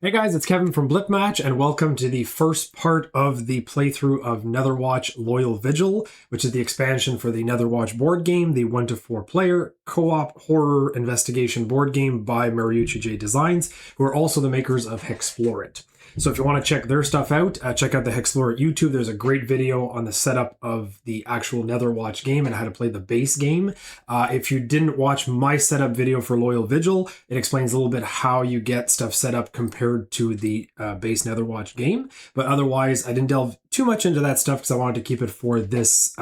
Hey guys, it's Kevin from Blipmatch, and welcome to the first part of the playthrough of Netherwatch Loyal Vigil, which is the expansion for the Netherwatch board game, the 1 to 4 player co-op horror investigation board game by Mariucci J Designs, who are also the makers of Hexplore. So if you want to check their stuff out, check out the Hexplore YouTube. There's a great video on the setup of the actual Netherwatch game and how to play the base game. If you didn't watch my setup video for Loyal Vigil, it explains a little bit how you get stuff set up compared to the base Netherwatch game. But otherwise, I didn't delve too much into that stuff because I wanted to keep it for this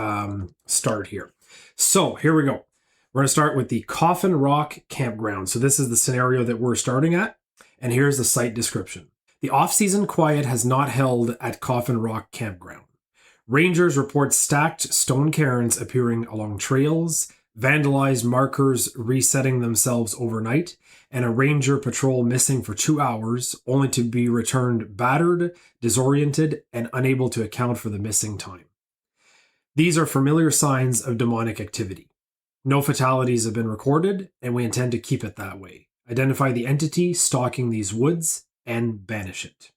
start here. So here we go. We're going to start with the Coffin Rock Campground. So this is the scenario that we're starting at. And here's the site description. The off-season quiet has not held at Coffin Rock Campground. Rangers report stacked stone cairns appearing along trails, vandalized markers resetting themselves overnight, and a ranger patrol missing for 2 hours, only to be returned battered, disoriented, and unable to account for the missing time. These are familiar signs of demonic activity. No fatalities have been recorded, and we intend to keep it that way. Identify the entity stalking these woods and banish it.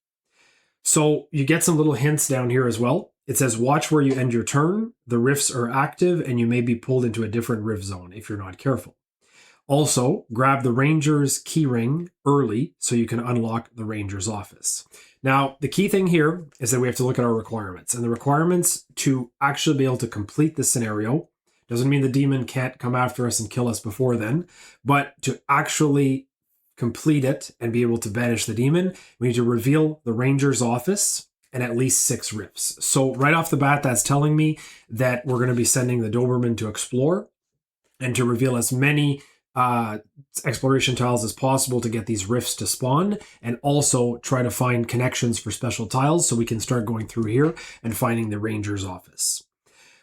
So you get some little hints down here as well. It says, watch where you end your turn. The rifts are active and you may be pulled into a different rift zone if you're not careful. Also, grab the ranger's keyring early so you can unlock the ranger's office. Now, the key thing here is that we have to look at our requirements. And the requirements to actually be able to complete the scenario doesn't mean the demon can't come after us and kill us before then, but to actually complete it and be able to banish the demon, we need to reveal the ranger's office and at least 6 rifts. So right off the bat, that's telling me that we're going to be sending the Doberman to explore and to reveal as many exploration tiles as possible to get these rifts to spawn, and also try to find connections for special tiles so we can start going through here and finding the ranger's office.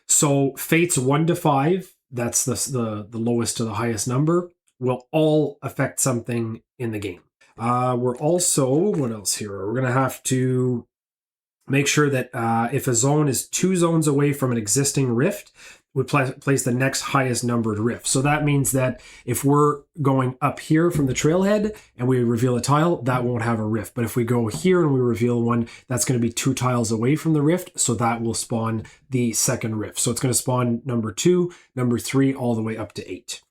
So fates 1 to 5, that's the lowest to the highest number, will all affect something in the game. We're also, what else here? We're going to have to make sure that if a zone is 2 zones away from an existing rift, we place the next highest numbered rift. So that means that if we're going up here from the trailhead and we reveal a tile, that won't have a rift. But if we go here and we reveal one, that's going to be 2 tiles away from the rift. So that will spawn the second rift. So it's going to spawn number 2, number 3, all the way up to 8.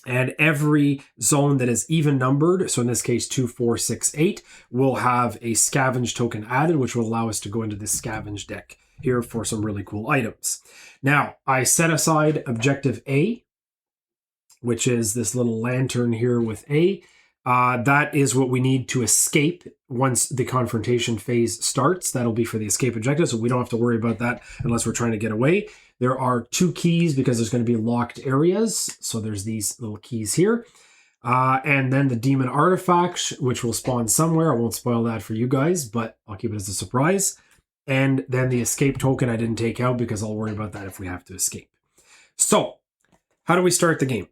And every zone that is even numbered, so in this case 2, 4, 6, 8, will have a scavenge token added, which will allow us to go into this scavenge deck here for some really cool items. Now, I set aside objective A, which is this little lantern here with A. That is what we need to escape once the confrontation phase starts. That'll be for the escape objective, so we don't have to worry about that unless we're trying to get away. There are 2 keys because there's going to be locked areas. So there's these little keys here. And then the demon artifact, which will spawn somewhere. I won't spoil that for you guys, but I'll keep it as a surprise. And then the escape token I didn't take out because I'll worry about that if we have to escape. So how do we start the game?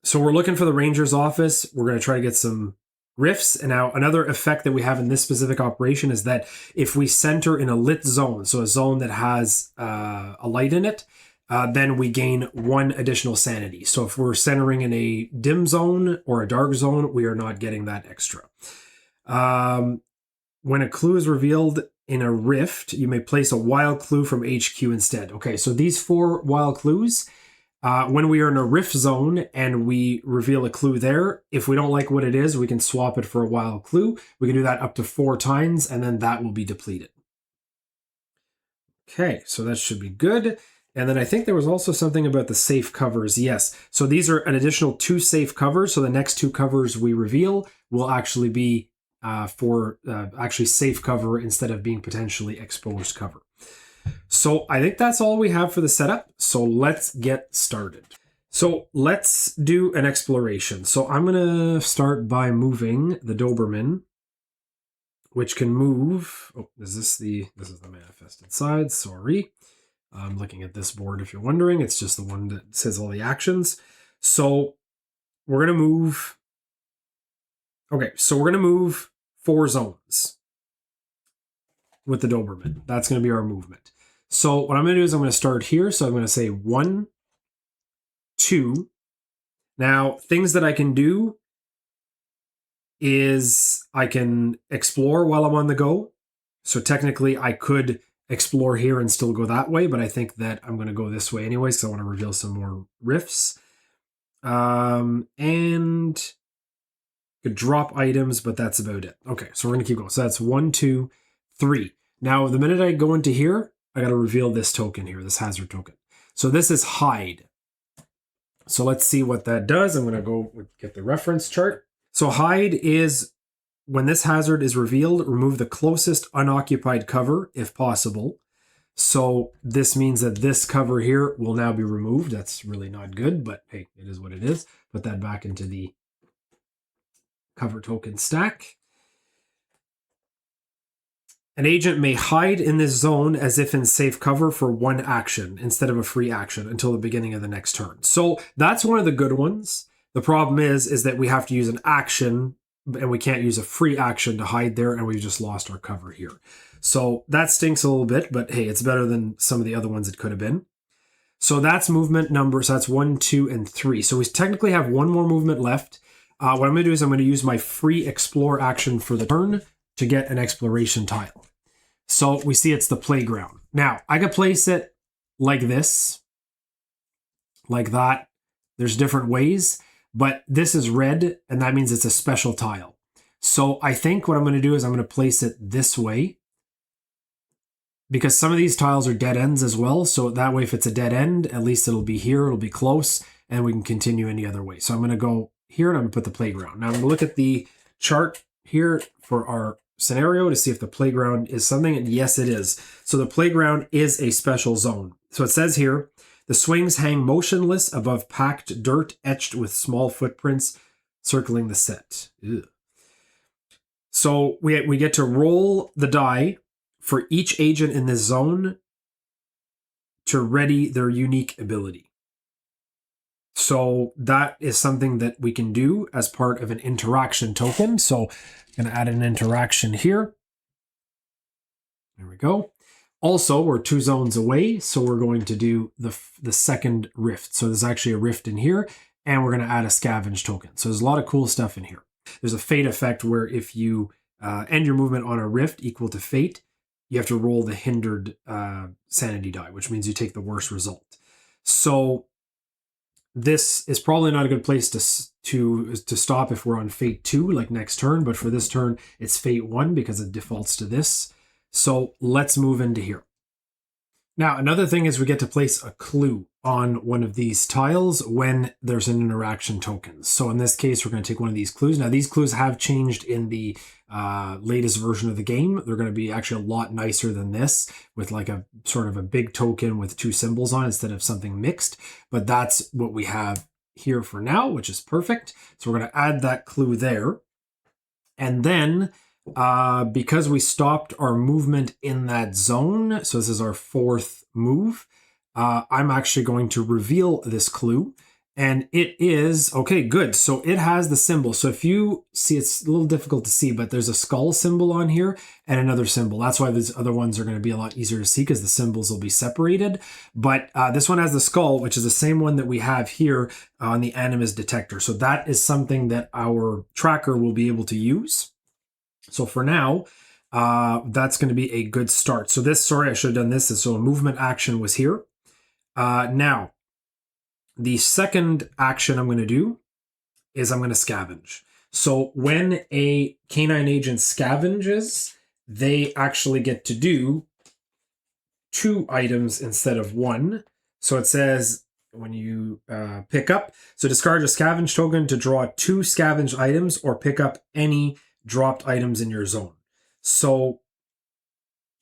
So we're looking for the ranger's office. We're going to try to get some rifts. And now another effect that we have in this specific operation is that if we center in a lit zone, so a zone that has a light in it, then we gain 1 additional sanity. So if we're centering in a dim zone or a dark zone, we are not getting that extra. When a clue is revealed in a rift, you may place a wild clue from HQ instead. Okay, so these 4 wild clues, when we are in a rift zone and we reveal a clue there, if we don't like what it is, we can swap it for a wild clue. We can do that up to 4 times, and then that will be depleted. Okay, so that should be good. And then I think there was also something about the safe covers. Yes, so these are an additional 2 safe covers. So the next 2 covers we reveal will actually be for actually safe cover instead of being potentially exposed cover. So I think that's all we have for the setup. So let's get started. So let's do an exploration. So I'm going to start by moving the Doberman, which can move. Oh, this is the manifested side. Sorry. I'm looking at this board if you're wondering. It's just the one that says all the actions. So we're going to move. Okay, so we're going to move 4 zones with the Doberman. That's going to be our movement. So what I'm going to do is I'm going to start here. So I'm going to say 1, 2. Now, things that I can do is I can explore while I'm on the go. So technically I could explore here and still go that way, but I think that I'm going to go this way anyways because I want to reveal some more rifts. And could drop items, but that's about it. Okay, so we're going to keep going. So that's 1, 2, 3. Now, the minute I go into here, I got to reveal this token here, this hazard token. So this is hide. So let's see what that does. I'm going to go get the reference chart. So hide is when this hazard is revealed, remove the closest unoccupied cover if possible. So this means that this cover here will now be removed. That's really not good, but hey, it is what it is. Put that back into the cover token stack. An agent may hide in this zone as if in safe cover for one action instead of a free action until the beginning of the next turn. So that's one of the good ones. The problem is that we have to use an action and we can't use a free action to hide there, and we've just lost our cover here. So that stinks a little bit, but hey, it's better than some of the other ones it could have been. So that's movement number. So that's 1, 2, and 3. So we technically have one more movement left. What I'm going to do is I'm going to use my free explore action for the turn to get an exploration tile. So we see it's the playground. Now, I could place it like this, like that. There's different ways, but this is red, and that means it's a special tile. So I think what I'm going to do is I'm going to place it this way, because some of these tiles are dead ends as well. So that way, if it's a dead end, at least it'll be here, it'll be close, and we can continue any other way. So I'm going to go here, and I'm going to put the playground. Now I'm going to look at the chart here for our scenario to see if the playground is something, and yes, it is. So the playground is a special zone. So it says here, the swings hang motionless above packed dirt etched with small footprints circling the set. Ugh. So we get to roll the die for each agent in this zone to ready their unique ability. So that is something that we can do as part of an interaction token. So I'm going to add an interaction here. There we go. Also, we're 2 zones away, so we're going to do the second rift. So there's actually a rift in here, and we're going to add a scavenge token. So there's a lot of cool stuff in here. There's a fate effect where if you end your movement on a rift equal to fate, you have to roll the hindered sanity die, which means you take the worst result. So this is probably not a good place to stop if we're on Fate 2, like next turn, but for this turn, it's Fate 1 because it defaults to this. So let's move into here. Now, another thing is we get to place a clue on one of these tiles when there's an interaction token. So in this case, we're going to take one of these clues. Now, these clues have changed in the latest version of the game. They're going to be actually a lot nicer than this, with like a sort of a big token with 2 symbols on it instead of something mixed. But that's what we have here for now, which is perfect. So we're going to add that clue there. And then because we stopped our movement in that zone, so this is our 4th move, I'm actually going to reveal this clue. And it is, okay, good. So it has the symbol. So if you see, it's a little difficult to see, but there's a skull symbol on here and another symbol. That's why these other ones are going to be a lot easier to see because the symbols will be separated. But this one has the skull, which is the same one that we have here on the animus detector. So that is something that our tracker will be able to use. So for now, that's going to be a good start. So this, sorry, I should have done this. So a movement action was here. Now, the second action I'm going to do is I'm going to scavenge. So when a canine agent scavenges, they actually get to do 2 items instead of 1. So it says when you pick up, so discard a scavenge token to draw 2 scavenged items or pick up any dropped items in your zone. So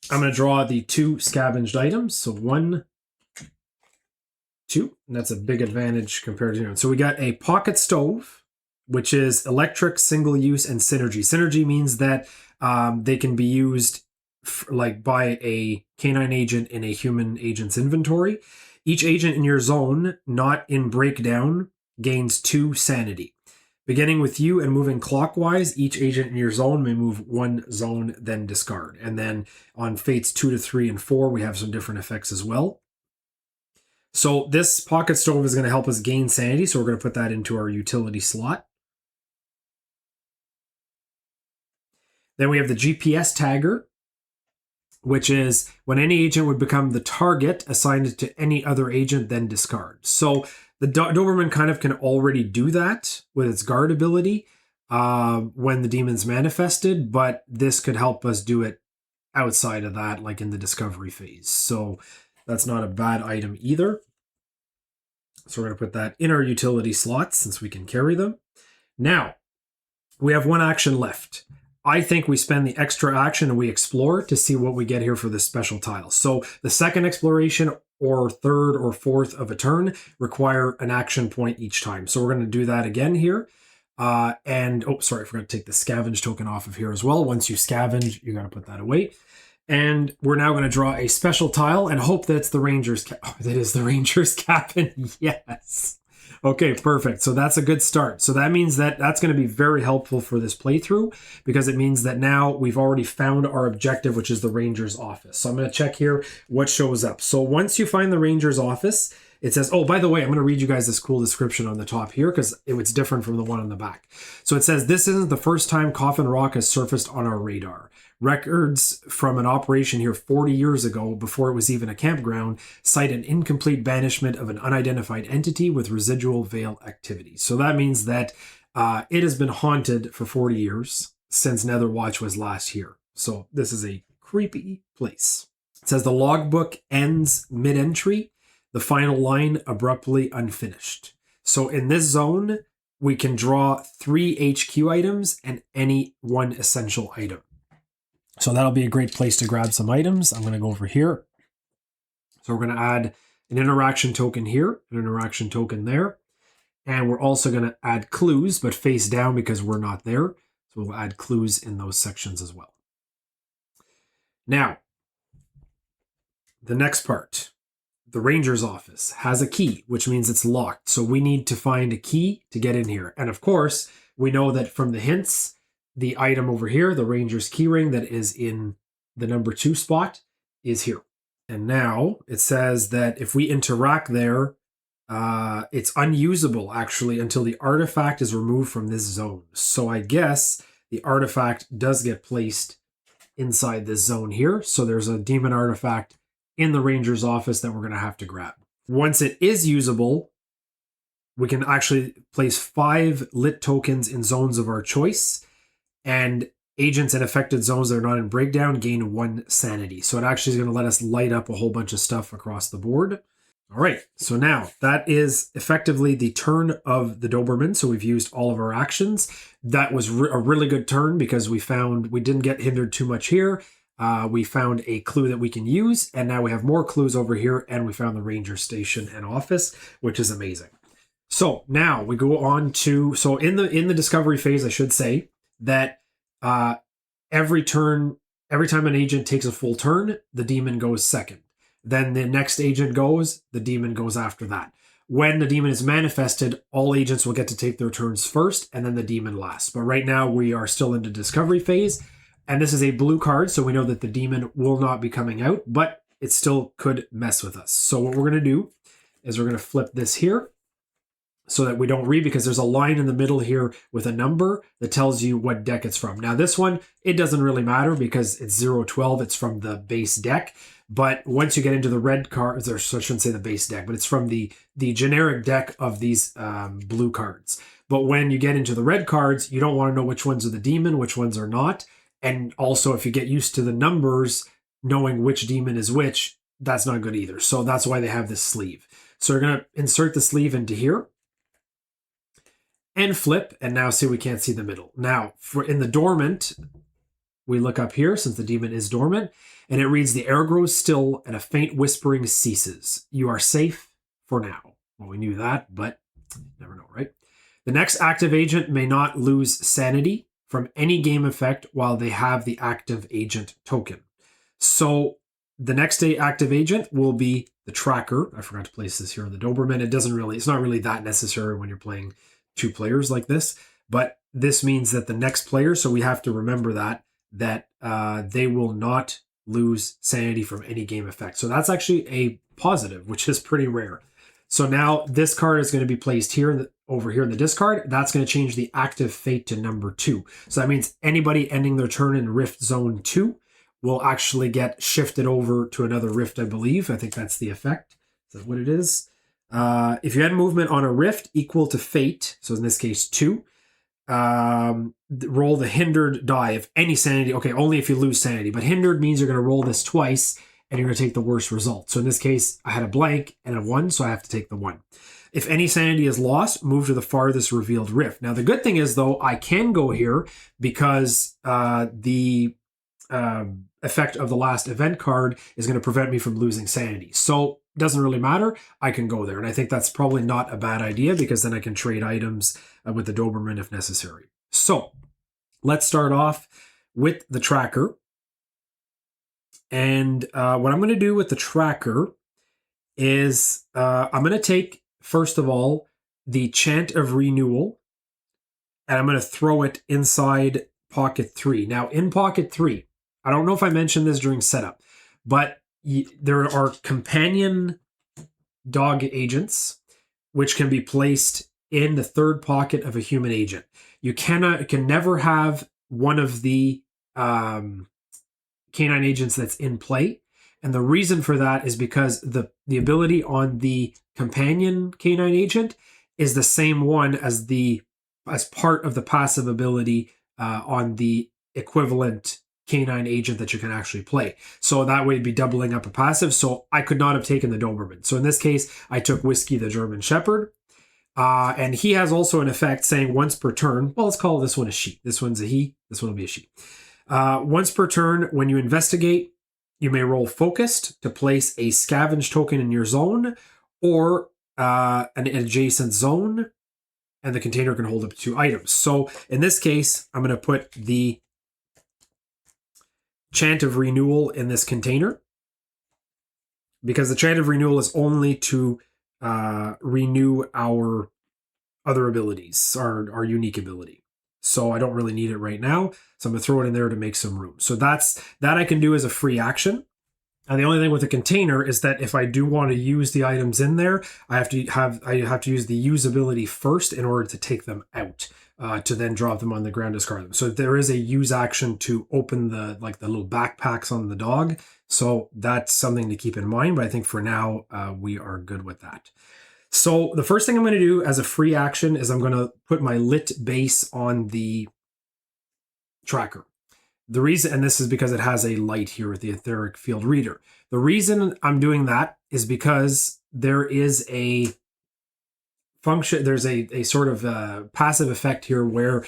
I'm going to draw the 2 scavenged items. So 1, 2, and that's a big advantage compared to, so we got a pocket stove, which is electric, single use, and synergy. Synergy means that they can be used like by a canine agent in a human agent's inventory. Each agent in your zone, not in breakdown, gains 2 sanity. Beginning with you and moving clockwise, each agent in your zone may move 1 zone, then discard. And then on fates 2 to 3 and 4, we have some different effects as well. So this pocket stove is going to help us gain sanity. So we're going to put that into our utility slot. Then we have the GPS tagger, which is when any agent would become the target, assigned it to any other agent, then discard. So the Doberman kind of can already do that with its guard ability when the demon's manifested, but this could help us do it outside of that, like in the discovery phase. So that's not a bad item either. So we're going to put that in our utility slots since we can carry them. Now, we have one action left. I think we spend the extra action and we explore to see what we get here for this special tile. So the second exploration or third or fourth of a turn require an action point each time. So we're going to do that again here. Oh, sorry, I forgot to take the scavenge token off of here as well. Once you scavenge, you got to put that away. And we're now going to draw a special tile and hope that it's the Ranger's that is the Ranger's cabin. Yes. Okay, perfect. So that's a good start. So that means that that's going to be very helpful for this playthrough because it means that now we've already found our objective, which is the Ranger's office. So I'm going to check here what shows up. So once you find the Ranger's office, it says, oh, by the way, I'm going to read you guys this cool description on the top here because it's different from the one on the back. So it says, this isn't the first time Coffin Rock has surfaced on our radar. Records from an operation here 40 years ago, before it was even a campground, cite an incomplete banishment of an unidentified entity with residual veil activity. So that means that it has been haunted for 40 years since Netherwatch was last here. So this is a creepy place. It says the logbook ends mid-entry. The final line abruptly unfinished. So in this zone, we can draw 3 HQ items and any one essential item. So that'll be a great place to grab some items. I'm going to go over here. So we're going to add an interaction token here, an interaction token there. And we're also going to add clues, but face down because we're not there. So we'll add clues in those sections as well. Now, the next part. The Ranger's office has a key, which means it's locked. So we need to find a key to get in here. And of course, we know that from the hints, the item over here, the Ranger's keyring that is in the number 2 spot, is here. And now it says that if we interact there, it's unusable actually until the artifact is removed from this zone. So I guess the artifact does get placed inside this zone here. So there's a demon artifact in the Ranger's office that we're going to have to grab. Once it is usable, we can actually place 5 lit tokens in zones of our choice, and agents in affected zones that are not in breakdown gain 1 sanity. So it actually is going to let us light up a whole bunch of stuff across the board. All right, so now that is effectively the turn of the Doberman. So we've used all of our actions. That was a really good turn because we didn't get hindered too much here. We found a clue that we can use, and now we have more clues over here, and we found the Ranger station and office, which is amazing. So now we go on to, so in the discovery phase, I should say that every time an agent takes a full turn, the demon goes second. Then the next agent goes, the demon goes after that. When the demon is manifested, all agents will get to take their turns first, and then the demon last. But right now we are still in the discovery phase. And this is a blue card, so we know that the demon will not be coming out, but it still could mess with us. So what we're going to do is we're going to flip this here so that we don't read, because there's a line in the middle here with a number that tells you what deck it's from. Now this one, it doesn't really matter because it's 012, it's from the base deck. But once you get into the red cards, or I shouldn't say the base deck, but it's from the generic deck of these blue cards. But when you get into the red cards, you don't want to know which ones are the demon, which ones are not. And also, if you get used to the numbers, knowing which demon is which, that's not good either. So that's why they have this sleeve. So we're going to insert the sleeve into here and flip. And now see, we can't see the middle. Now, in the dormant, we look up here since the demon is dormant, and it reads, the air grows still and a faint whispering ceases. You are safe for now. Well, we knew that, but never know, right? The next active agent may not lose sanity from any game effect while they have the active agent token. So the next active agent will be the tracker. I forgot to place this here on the Doberman. It's not really that necessary when you're playing 2 players like this, but this means that the next player, so we have to remember that they will not lose sanity from any game effect. So that's actually a positive, which is pretty rare. So now this card is going to be placed here over here in the discard, that's going to change the active fate to number 2. So that means anybody ending their turn in Rift Zone 2 will actually get shifted over to another Rift, I believe. I think that's the effect. Is that what it is? If you had movement on a Rift equal to fate, so in this case 2, roll the hindered die of any sanity. Okay, only if you lose sanity, but hindered means you're going to roll this twice and you're going to take the worst result. So in this case, I had a blank and a 1, so I have to take the 1. If any sanity is lost, move to the farthest revealed rift. Now, the good thing is, though, I can go here because the effect of the last event card is going to prevent me from losing sanity. So it doesn't really matter. I can go there. And I think that's probably not a bad idea because then I can trade items with the Doberman if necessary. So let's start off with the tracker. And what I'm going to do with the tracker is I'm going to take, first of all, the Chant of Renewal, and I'm going to throw it inside pocket 3. Now, in pocket 3, I don't know if I mentioned this during setup, but there are companion dog agents which can be placed in the third pocket of a human agent. You can never have one of the canine agents that's in play. And the reason for that is because the ability on the companion canine agent is the same one as part of the passive ability on the equivalent canine agent that you can actually play. So that way it'd be doubling up a passive. So I could not have taken the Doberman. So in this case, I took Whiskey the German Shepherd. And he has also an effect saying once per turn, well, let's call this one a she. This one's a he. This one will be a she. Once per turn, when you investigate, you may roll Focused to place a scavenge token in your zone or an adjacent zone, and the container can hold up to 2 items. So in this case, I'm going to put the Chant of Renewal in this container because the Chant of Renewal is only to renew our other abilities, our unique ability. So I don't really need it right now. So I'm going to throw it in there to make some room. So that I can do as a free action. And the only thing with the container is that if I do want to use the items in there, I have to use the usability first in order to take them out, to then drop them on the ground, discard them. So there is a use action to open the little backpacks on the dog. So that's something to keep in mind. But I think for now, we are good with that. So the first thing I'm going to do as a free action is I'm going to put my lit base on the tracker. The reason, and this is because it has a light here with the etheric field reader. The reason I'm doing that is because there is a function, there's a sort of passive effect here where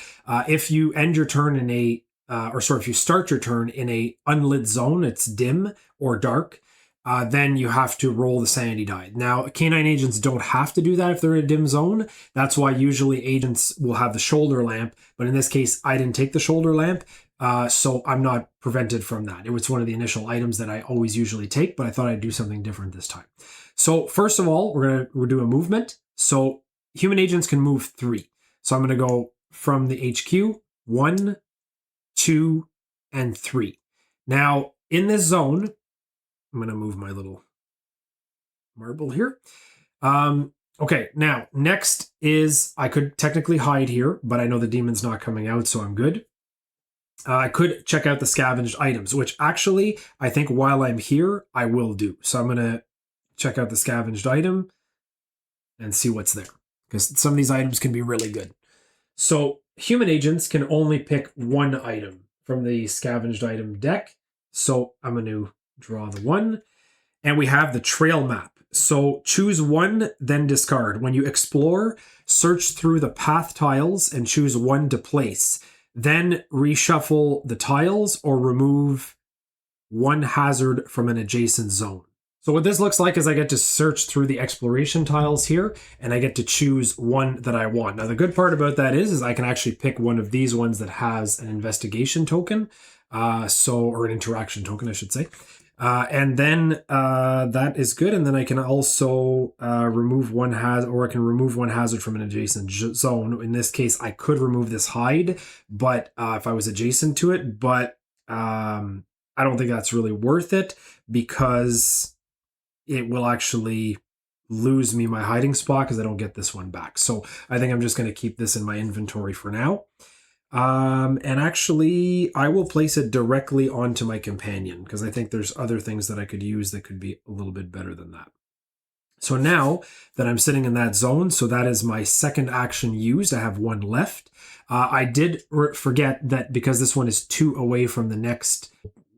if you end your turn in if you start your turn in a unlit zone, it's dim or dark, then you have to roll the sanity die. Now, canine agents don't have to do that if they're in a dim zone. That's why usually agents will have the shoulder lamp. But in this case, I didn't take the shoulder lamp. So I'm not prevented from that. It was one of the initial items that I always usually take, but I thought I'd do something different this time. So first of all, we'll do a movement. So human agents can move 3. So I'm going to go from the HQ 1, 2, and 3. Now in this zone, I'm going to move my little marble here. Okay, now next is I could technically hide here, but I know the demon's not coming out, so I'm good. I could check out the scavenged items, which actually I think while I'm here, I will do. So I'm going to check out the scavenged item and see what's there, because some of these items can be really good. So human agents can only pick 1 item from the scavenged item deck. So I'm going to draw the 1, and we have the trail map. So choose 1, then discard. When you explore, search through the path tiles and choose 1 to place. Then reshuffle the tiles or remove 1 hazard from an adjacent zone. So what this looks like is I get to search through the exploration tiles here, and I get to choose 1 that I want. Now, the good part about that is I can actually pick one of these ones that has an investigation token, or an interaction token, I should say. And then that is good. And then I can also remove 1 hazard, or I can remove 1 hazard from an adjacent zone. In this case, I could remove this hide, but if I was adjacent to it, but I don't think that's really worth it because it will actually lose me my hiding spot because I don't get this one back. So I think I'm just going to keep this in my inventory for now. And actually, I will place it directly onto my companion because I think there's other things that I could use that could be a little bit better than that. So now that I'm sitting in that zone, so that is my second action used. I have one left. I did forget that because this one is 2 away from the next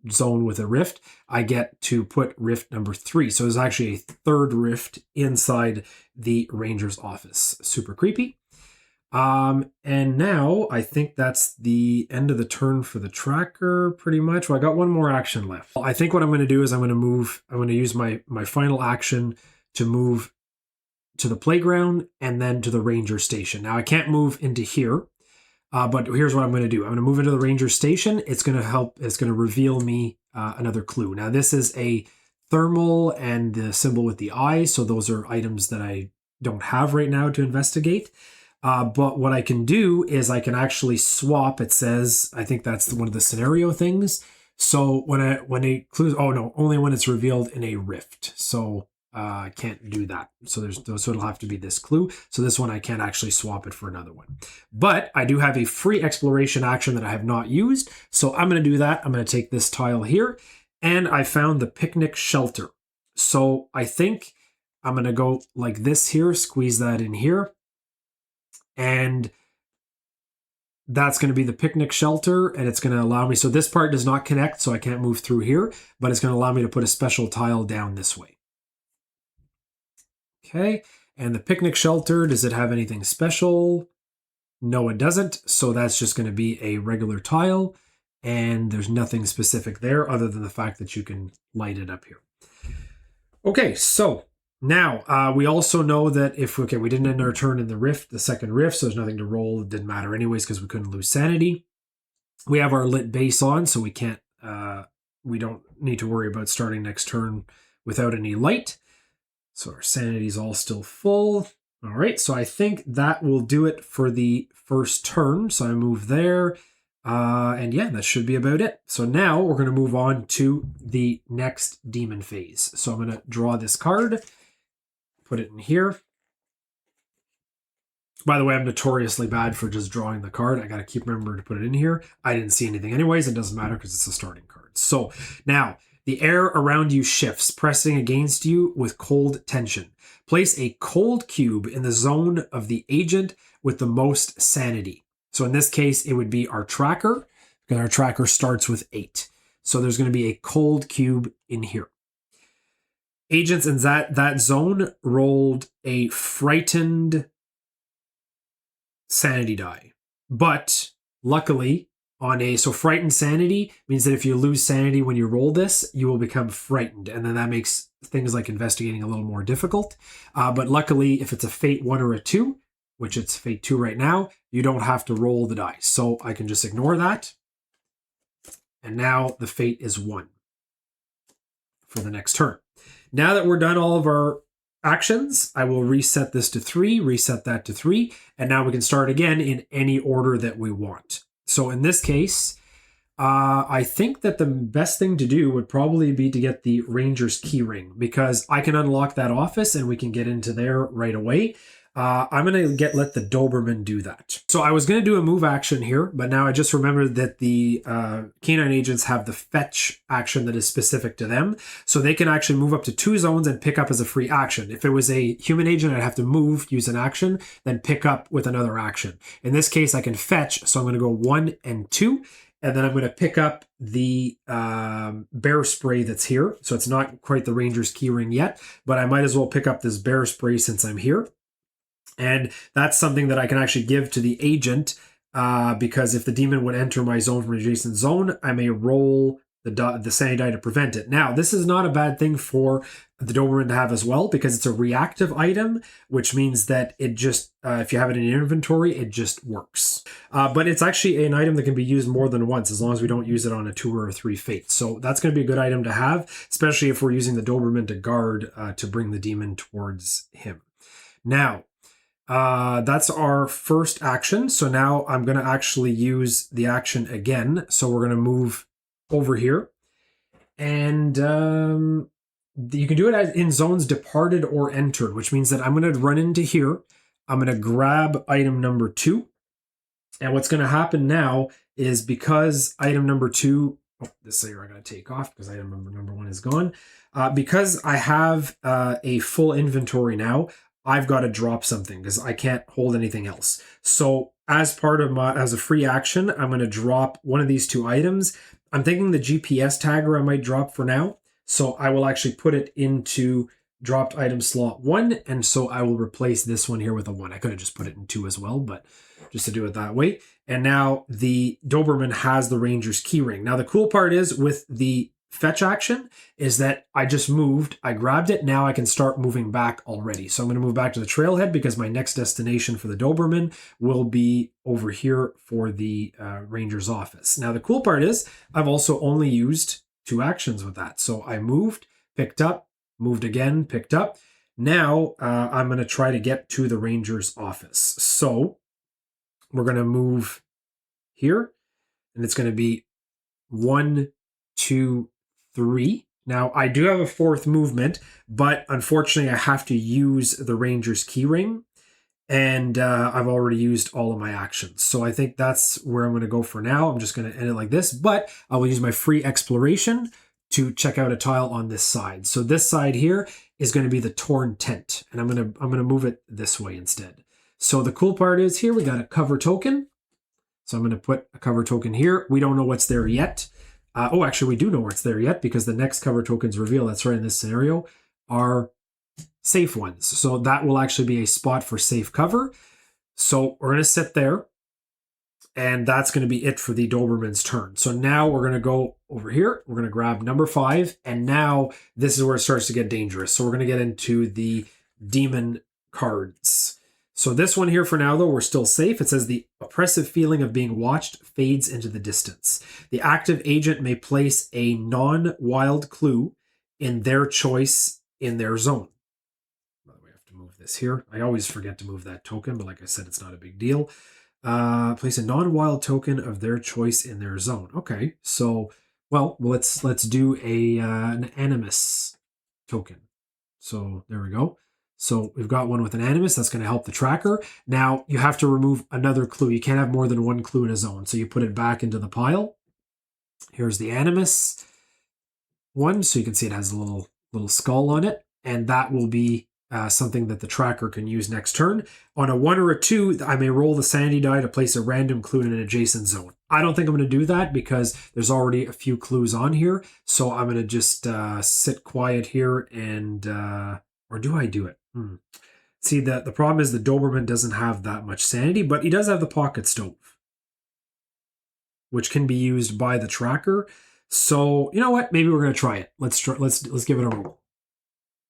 zone with a rift, I get to put rift number 3. So there's actually a third rift inside the ranger's office. Super creepy. And now I think that's the end of the turn for the tracker pretty much. Well, I got one more action left. I think what I'm going to do is I'm going to use my final action to move to the playground and then to the ranger station. Now I can't move into here, but here's what I'm going to do. I'm going to move into the ranger station. It's going to reveal me another clue. Now this is a thermal and the symbol with the eye. So those are items that I don't have right now to investigate. But what I can do is I can actually swap. It says, I think that's one of the scenario things. So when a clue, oh no, only when it's revealed in a rift. So I can't do that. So it'll have to be this clue. So this one I can't actually swap it for another one. But I do have a free exploration action that I have not used. So I'm going to do that. I'm going to take this tile here, and I found the picnic shelter. So I think I'm going to go like this here, squeeze that in here. And that's going to be the picnic shelter, and it's going to allow me, so this part does not connect, so I can't move through here, but it's going to allow me to put a special tile down this way. Okay, and the picnic shelter, does it have anything special? No, it doesn't, so that's just going to be a regular tile, and there's nothing specific there other than the fact that you can light it up here. Okay, so now, we also know that we didn't end our turn in the rift, the second rift, so there's nothing to roll. It didn't matter anyways because we couldn't lose sanity. We have our lit base on, so we don't need to worry about starting next turn without any light. So our sanity is all still full. All right, so I think that will do it for the first turn. So I move there. And yeah, that should be about it. So now we're going to move on to the next demon phase. So I'm going to draw this card. Put it in here. By the way, I'm notoriously bad for just drawing the card. I got to keep remembering to put it in here. I didn't see anything anyways. It doesn't matter because it's a starting card. So now the air around you shifts, pressing against you with cold tension. Place a cold cube in the zone of the agent with the most sanity. So in this case, it would be our tracker, because our tracker starts with 8. So there's going to be a cold cube in here. Agents in that zone rolled a frightened sanity die. But luckily, so frightened sanity means that if you lose sanity when you roll this, you will become frightened. And then that makes things like investigating a little more difficult. But luckily, if it's a fate 1 or a 2, which it's fate 2 right now, you don't have to roll the dice. So I can just ignore that. And now the fate is 1 for the next turn. Now that we're done all of our actions, I will reset this to 3, reset that to 3, and now we can start again in any order that we want. So in this case, I think that the best thing to do would probably be to get the Ranger's keyring, because I can unlock that office and we can get into there right away. I'm going to let the Doberman do that. So I was going to do a move action here, but now I just remembered that the canine agents have the fetch action that is specific to them. So they can actually move up to 2 zones and pick up as a free action. If it was a human agent, I'd have to move, use an action, then pick up with another action. In this case, I can fetch. So I'm going to go 1 and 2. And then I'm going to pick up the bear spray that's here. So it's not quite the Ranger's keyring yet, but I might as well pick up this bear spray since I'm here. And that's something that I can actually give to the agent because if the demon would enter my zone from an adjacent zone, I may roll the sanity die to prevent it. Now, this is not a bad thing for the Doberman to have as well because it's a reactive item, which means that it just, if you have it in your inventory, it just works. But it's actually an item that can be used more than once as long as we don't use it on a 2 or a 3 fate. So that's going to be a good item to have, especially if we're using the Doberman to guard to bring the demon towards him. Now, that's our first action. So now I'm going to actually use the action again. So we're going to move over here. And you can do it as in zones departed or entered, which means that I'm going to run into here. I'm going to grab item number 2. And what's going to happen now is because item number 2, this layer I got to take off because item number 1 is gone. Because I have a full inventory now, I've got to drop something because I can't hold anything else. So as part of as a free action, I'm going to drop one of these 2 items. I'm thinking the GPS tagger I might drop for now. So I will actually put it into dropped item slot 1. And so I will replace this one here with a 1. I could have just put it in 2 as well, but just to do it that way. And now the Doberman has the Ranger's keyring. Now the cool part is with the fetch action is that I just moved, I grabbed it, now I can start moving back already. So I'm going to move back to the trailhead because my next destination for the Doberman will be over here for the Ranger's office. Now the cool part is I've also only used 2 actions with that. So I moved, picked up, moved again, picked up. Now I'm going to try to get to the Ranger's office. So we're going to move here, and it's going to be 1, 2, 3. Now, I do have a 4th movement, but unfortunately, I have to use the Ranger's keyring, and I've already used all of my actions. So I think that's where I'm going to go for now. I'm just going to end it like this, but I will use my free exploration to check out a tile on this side. So this side here is going to be the torn tent, and I'm going to move it this way instead. So the cool part is here we got a cover token. So I'm going to put a cover token here. We don't know what's there yet. Actually, we do know what's there yet because the next cover tokens reveal, that's right in this scenario, are safe ones. So that will actually be a spot for safe cover. So we're going to sit there, and that's going to be it for the Doberman's turn. So now we're going to go over here. We're going to grab number 5, and now this is where it starts to get dangerous. So we're going to get into the demon cards. So this one here for now, though, we're still safe. It says the oppressive feeling of being watched fades into the distance. The active agent may place a non-wild clue in their choice in their zone. By the way, I have to move this here. I always forget to move that token, but like I said, it's not a big deal. Place a non-wild token of their choice in their zone. Okay, so, well, let's do an animus token. So there we go. So we've got one with an animus. That's going to help the tracker. Now you have to remove another clue. You can't have more than 1 clue in a zone. So you put it back into the pile. Here's the animus one. So you can see it has a little skull on it. And that will be something that the tracker can use next turn. On a 1 or a 2, I may roll the sanity die to place a random clue in an adjacent zone. I don't think I'm going to do that because there's already a few clues on here. So I'm going to just sit quiet here and... or do I do it? See, the problem is the Doberman doesn't have that much sanity, but he does have the pocket stove, which can be used by the tracker. So, you know what? Maybe we're going to try it. Let's give it a roll.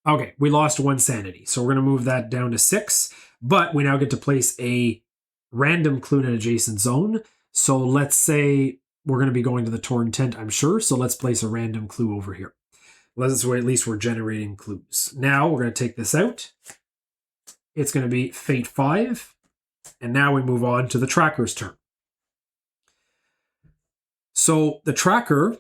Okay, we lost 1 sanity. So we're going to move that down to 6, but we now get to place a random clue in an adjacent zone. So let's say we're going to be going to the torn tent, I'm sure. So let's place a random clue over here. That's where at least we're generating clues. Now we're going to take this out. It's going to be Fate 5. And now we move on to the tracker's turn. So the tracker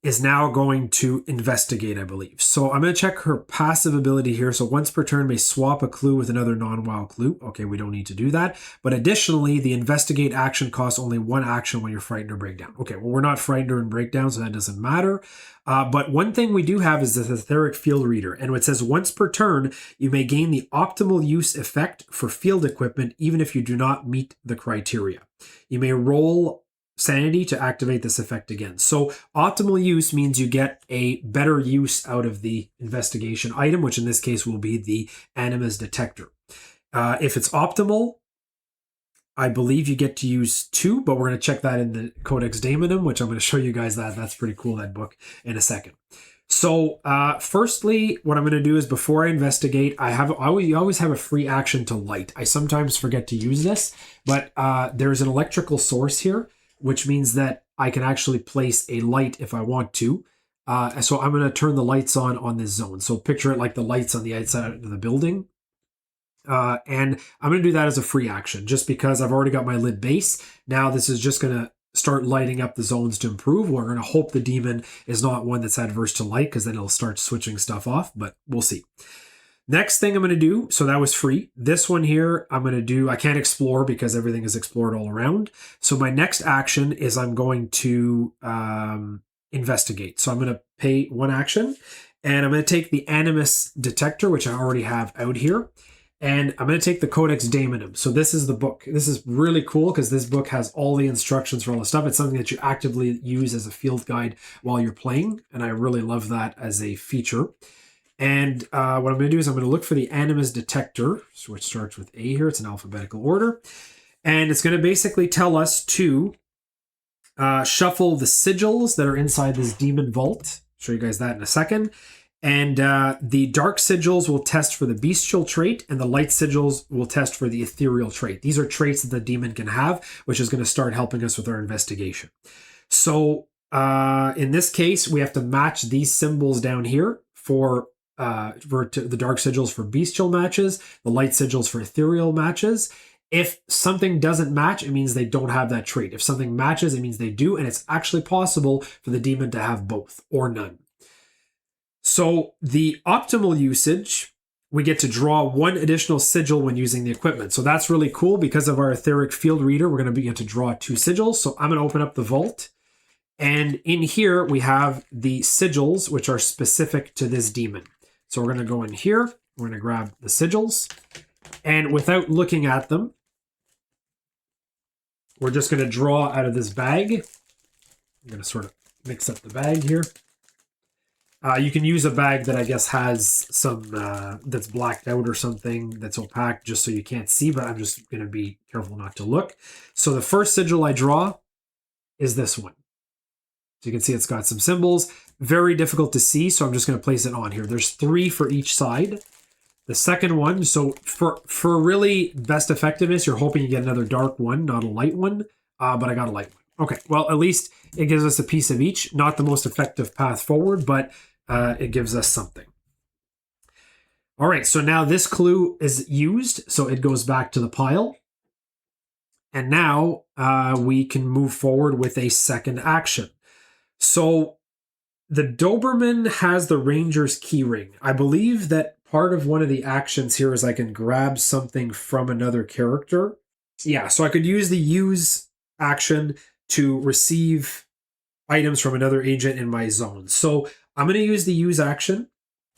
is now going to investigate, I believe. So I'm going to check her passive ability here. So once per turn may swap a clue with another non-wild clue. Okay, we don't need to do that. But additionally, the investigate action costs only 1 action when you're frightened or breakdown. Okay, well, we're not frightened or in breakdown, so that doesn't matter. But one thing we do have is the etheric field reader. And it says once per turn, you may gain the optimal use effect for field equipment, even if you do not meet the criteria. You may roll sanity to activate this effect again. So optimal use means you get a better use out of the investigation item, which in this case will be the animus detector. If it's optimal, I believe you get to use 2, but we're going to check that in the Codex Daemonum, which I'm going to show you guys that. That's pretty cool, that book, in a second. So firstly, what I'm going to do is before I investigate, you always have a free action to light. I sometimes forget to use this, but there's an electrical source here, which means that I can actually place a light if I want to. So I'm going to turn the lights on this zone. So picture it like the lights on the outside of the building. And I'm going to do that as a free action just because I've already got my lid base. Now this is just going to start lighting up the zones to improve. We're going to hope the demon is not one that's adverse to light, because then it'll start switching stuff off, but we'll see. Next thing I'm going to do, so that was free. This one here, I'm going to do, I can't explore because everything is explored all around. So my next action is I'm going to investigate. So I'm going to pay one action, and I'm going to take the Animus detector, which I already have out here. And I'm going to take the Codex Daemonum. So this is the book. This is really cool because this book has all the instructions for all the stuff. It's something that you actively use as a field guide while you're playing. And I really love that as a feature. And what I'm going to do is I'm going to look for the Animus detector, which starts with A here. It's in alphabetical order. And it's going to basically tell us to shuffle the sigils that are inside this demon vault. I'll show you guys that in a second. And the dark sigils will test for the bestial trait, and the light sigils will test for the ethereal trait. These are traits that the demon can have, which is going to start helping us with our investigation. So in this case, we have to match these symbols down here for the dark sigils for bestial matches, the light sigils for ethereal matches. If something doesn't match, it means they don't have that trait. If something matches, it means they do, and it's actually possible for the demon to have both or none. So the optimal usage, we get to draw one additional sigil when using the equipment. So that's really cool. Because of our etheric field reader, we're going to begin to draw 2 sigils. So I'm going to open up the vault. And in here, we have the sigils, which are specific to this demon. So we're going to go in here. We're going to grab the sigils. And without looking at them, we're just going to draw out of this bag. I'm going to sort of mix up the bag here. You can use a bag that I guess has some that's blacked out or something that's opaque just so you can't see, but I'm just going to be careful not to look. So the first sigil I draw is this one. So you can see it's got some symbols. Very difficult to see, so I'm just going to place it on here. There's 3 for each side. The second one, so for really best effectiveness, you're hoping you get another dark one, not a light one, but I got a light one. Okay, well, at least it gives us a piece of each. Not the most effective path forward, but it gives us something. All right, so now this clue is used, so it goes back to the pile. And now we can move forward with a second action. So the Doberman has the Ranger's keyring. I believe that part of one of the actions here is I can grab something from another character. Yeah, so I could use the use action to receive items from another agent in my zone. So I'm going to use the use action,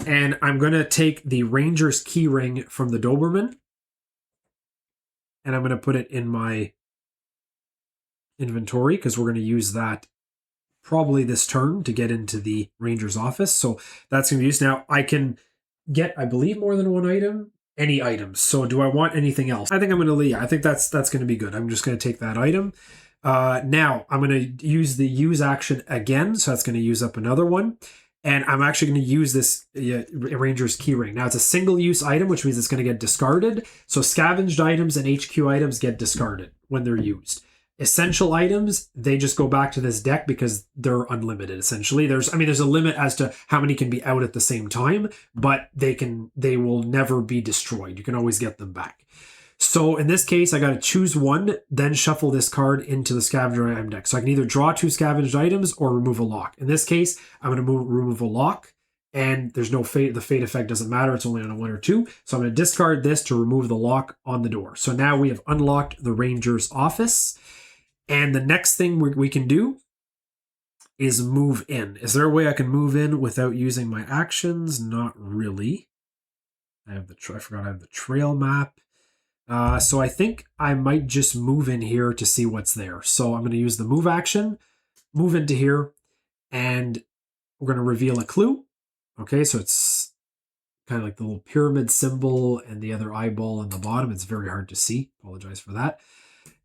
and I'm going to take the Ranger's keyring from the Doberman, and I'm going to put it in my inventory because we're going to use that probably this turn to get into the Ranger's office. So that's going to be used. Now I can get, I believe, more than one item, any items. So do I want anything else? I think I'm going to leave. I think that's going to be good. I'm just going to take that item. Now I'm going to use the use action again. So that's going to use up another one. And I'm actually going to use this Ranger's keyring. Now it's a single use item, which means it's going to get discarded. So scavenged items and HQ items get discarded when they're used. Essential items, they just go back to this deck because they're unlimited. Essentially, there's a limit as to how many can be out at the same time, but they will never be destroyed. You can always get them back. So in this case, I got to choose one, then shuffle this card into the scavenger item deck. So I can either draw 2 scavenged items or remove a lock. In this case, I'm going to remove a lock, and there's no fate. The fate effect doesn't matter. It's only on a 1 or 2. So I'm going to discard this to remove the lock on the door. So now we have unlocked the Ranger's office. And the next thing we can do is move in. Is there a way I can move in without using my actions? Not really. I forgot I have the trail map. So I think I might just move in here to see what's there. So I'm going to use the move action, move into here, and we're going to reveal a clue. Okay, so it's kind of like the little pyramid symbol and the other eyeball on the bottom. It's very hard to see. Apologize for that.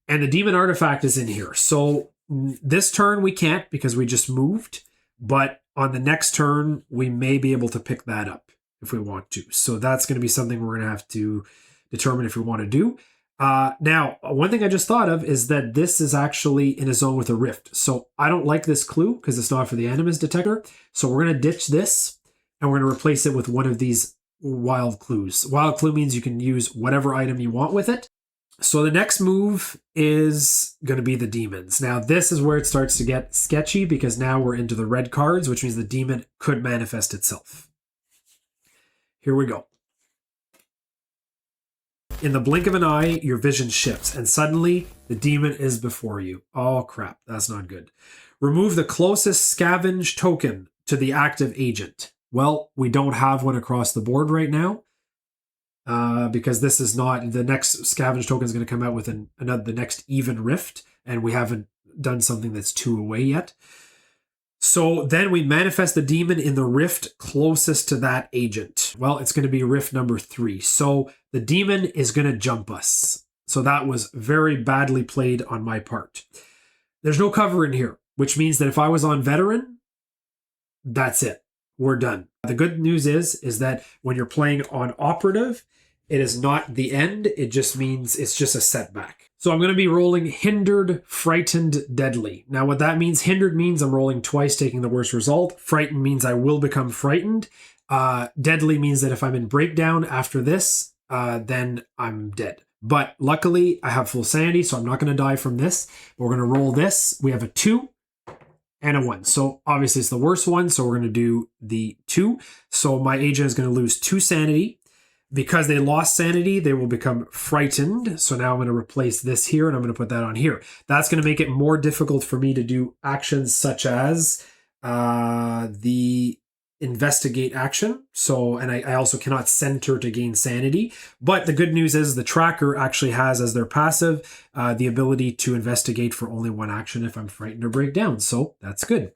And the demon artifact is in here. So this turn we can't because we just moved. But on the next turn, we may be able to pick that up if we want to. So that's going to be something we're going to have to determine if we want to do. Now, one thing I just thought of is that this is actually in a zone with a rift. So I don't like this clue because it's not for the Animus detector. So we're going to ditch this and we're going to replace it with one of these wild clues. Wild clue means you can use whatever item you want with it. So the next move is going to be the demons. Now, this is where it starts to get sketchy because now we're into the red cards, which means the demon could manifest itself. Here we go. In the blink of an eye, your vision shifts, and suddenly the demon is before you. Oh, crap. That's not good. Remove the closest scavenge token to the active agent. Well, we don't have one across the board right now. Because this is not, the next scavenge token is going to come out with the next even rift, and we haven't done something that's 2 away yet. So then we manifest the demon in the rift closest to that agent. Well, it's going to be rift number 3. So the demon is going to jump us. So that was very badly played on my part. There's no cover in here, which means that if I was on veteran, that's it. We're done. The good news is that when you're playing on operative, it is not the end. It just means it's just a setback. So I'm going to be rolling hindered, frightened, deadly. Now what that means, hindered means I'm rolling twice, taking the worst result. Frightened means I will become frightened. Deadly means that if I'm in breakdown after this, then I'm dead. But luckily I have full sanity, so I'm not going to die from this. We're going to roll this. We have a 2. And a 1. So obviously it's the worst one. So we're going to do the 2. So my agent is going to lose 2 sanity. Because they lost sanity, they will become frightened. So now I'm going to replace this here and I'm going to put that on here. That's going to make it more difficult for me to do actions such as the investigate action. So, and I also cannot center to gain sanity. But the good news is the tracker actually has as their passive the ability to investigate for only 1 action if I'm frightened or break down. So that's good.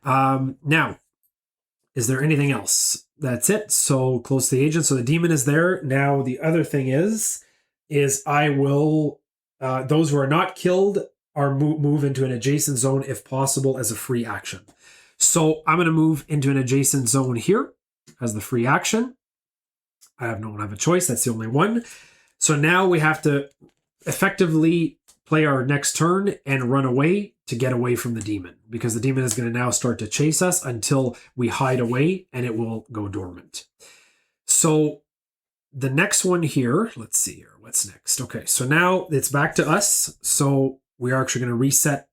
Now, is there anything else? That's it. So close to the agent. So the demon is there. Now the other thing is I will, those who are not killed are move into an adjacent zone if possible as a free action. So I'm going to move into an adjacent zone here as the free action. I don't have a choice. That's the only one. So now we have to effectively play our next turn and run away to get away from the demon, because the demon is going to now start to chase us until we hide away and it will go dormant. So the next one here, let's see here. What's next? Okay, so now it's back to us. So we are actually going to reset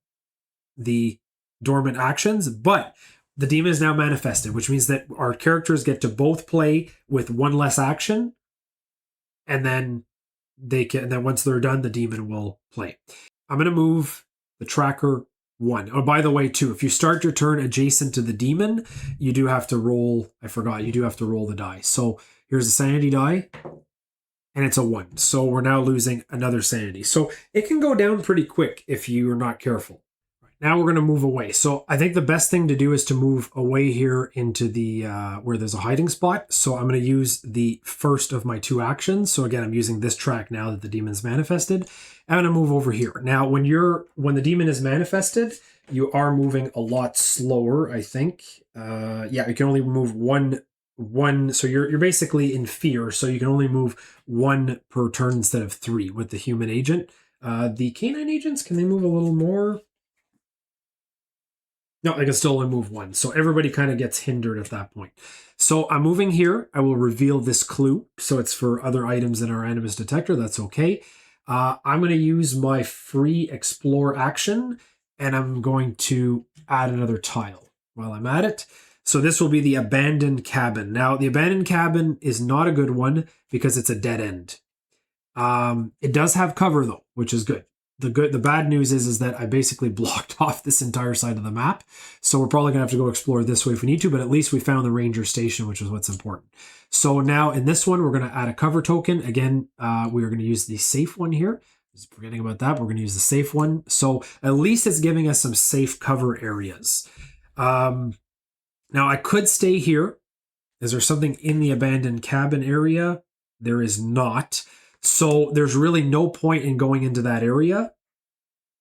the dormant actions, but the demon is now manifested, which means that our characters get to both play with 1 less action, and then once they're done, the demon will play. I'm going to move the tracker 1. Oh, by the way, too, if you start your turn adjacent to the demon, you do have to roll. I forgot. You do have to roll the die. So here's the sanity die, and it's a 1. So we're now losing another sanity. So it can go down pretty quick if you're not careful. Now we're going to move away. So I think the best thing to do is to move away here into the where there's a hiding spot. So I'm going to use the first of my 2 actions. So again, I'm using this track now that the demon's manifested. I'm going to move over here. Now, when the demon is manifested, you are moving a lot slower, I think. Yeah, you can only move one. So you're basically in fear. So you can only move 1 per turn instead of 3 with the human agent. The canine agents, can they move a little more? No, I can still only move 1. So everybody kind of gets hindered at that point. So I'm moving here. I will reveal this clue. So it's for other items in our animus detector. That's okay. I'm going to use my free explore action, and I'm going to add another tile while I'm at it. So this will be the abandoned cabin. Now, the abandoned cabin is not a good one because it's a dead end. It does have cover, though, which is good. The bad news is that I basically blocked off this entire side of the map. So we're probably going to have to go explore this way if we need to, but at least we found the ranger station, which is what's important. So now in this one, we're going to add a cover token. Again, we are going to use the safe one here. Just forgetting about that. We're going to use the safe one. So at least it's giving us some safe cover areas. Now I could stay here. Is there something in the abandoned cabin area? There is not. So there's really no point in going into that area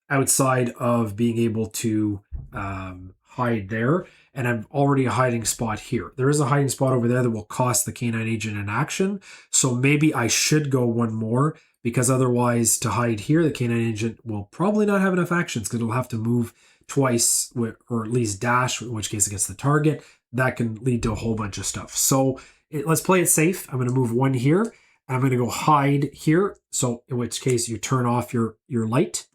outside of being able to hide there. And I'm already a hiding spot here. There is a hiding spot over there that will cost the canine agent an action. So maybe I should go 1 more, because otherwise to hide here, the canine agent will probably not have enough actions because it'll have to move twice or at least dash, in which case it gets the target. That can lead to a whole bunch of stuff. So let's play it safe. I'm going to move 1 here. I'm going to go hide here. So in which case you turn off your light,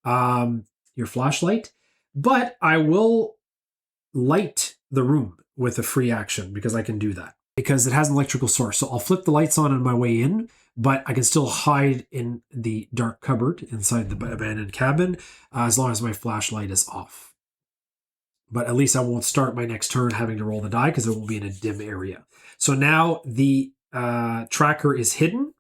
your flashlight. But I will light the room with a free action because I can do that. Because it has an electrical source. So I'll flip the lights on my way in, but I can still hide in the dark cupboard inside the abandoned cabin as long as my flashlight is off. But at least I won't start my next turn having to roll the die because it will be in a dim area. So now the tracker is hidden.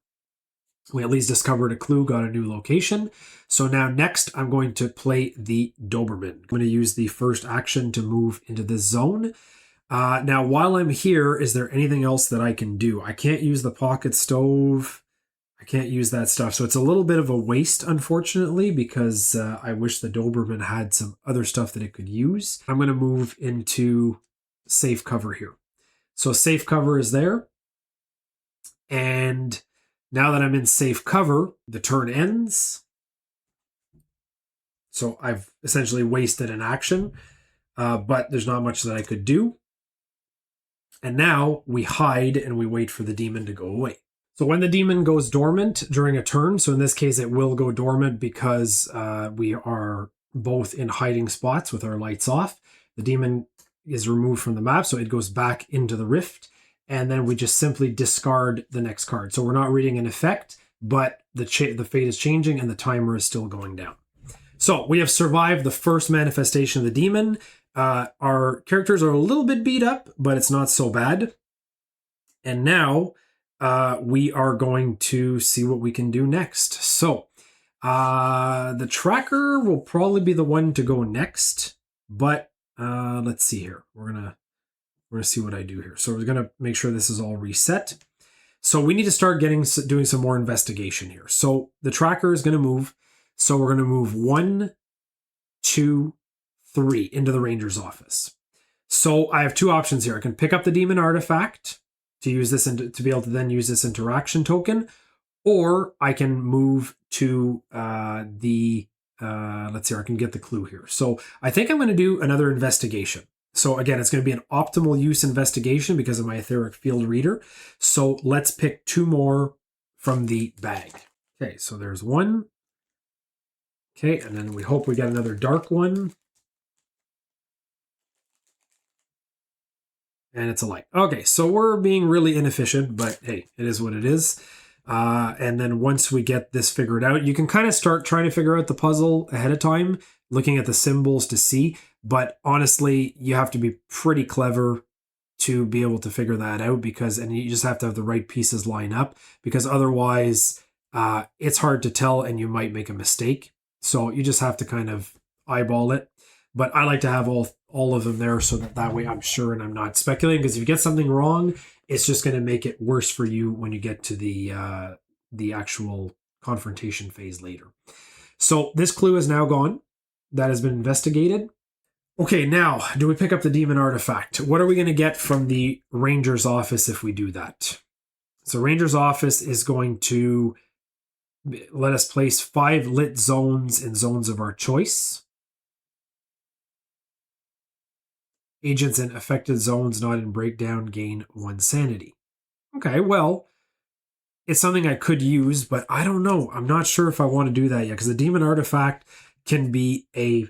We at least discovered a clue, got a new location. So now next I'm going to play the Doberman. I'm going to use the first action to move into this zone. Now, while I'm here, is there anything else that I can do? I can't use the pocket stove. I can't use that stuff. So it's a little bit of a waste, unfortunately, because I wish the Doberman had some other stuff that it could use. I'm going to move into safe cover here. So safe cover is there. And now that I'm in safe cover, the turn ends. So I've essentially wasted an action, but there's not much that I could do. And now we hide and we wait for the demon to go away. So when the demon goes dormant during a turn, so in this case it will go dormant because we are both in hiding spots with our lights off. The demon is removed from the map, so it goes back into the rift. And then we just simply discard the next card. So we're not reading an effect, but the fate is changing and the timer is still going down. So we have survived the first manifestation of the demon. Our characters are a little bit beat up, but it's not so bad. And now we are going to see what we can do next. So the tracker will probably be the one to go next, but let's see here. We're gonna see what I do here. So we're gonna make sure this is all reset. So we need to start doing some more investigation here. So the tracker is gonna move. So we're gonna move 1, 2, 3 into the ranger's office. So I have two options here. I can pick up the demon artifact to use this to be able to then use this interaction token, or I can move to let's see, I can get the clue here. So I think I'm going to do another investigation. So again, it's going to be an optimal use investigation because of my etheric field reader. So let's pick 2 more from the bag. Okay, so there's 1. Okay, and then we hope we get another dark one. And it's a light. Okay, so we're being really inefficient, but hey, it is what it is. And then once we get this figured out, you can kind of start trying to figure out the puzzle ahead of time, looking at the symbols to see. But honestly, you have to be pretty clever to be able to figure that out and you just have to have the right pieces line up because otherwise it's hard to tell and you might make a mistake. So you just have to kind of eyeball it. But I like to have all of them there so that way I'm sure and I'm not speculating, because if you get something wrong, it's just going to make it worse for you when you get to the actual confrontation phase later. So this clue is now gone. That has been investigated. Okay, now, do we pick up the demon artifact? What are we going to get from the ranger's office if we do that? So ranger's office is going to let us place 5 lit zones in zones of our choice. Agents in affected zones not in breakdown gain 1 sanity. Okay, well, it's something I could use, but I don't know. I'm not sure if I want to do that yet, because the demon artifact can be a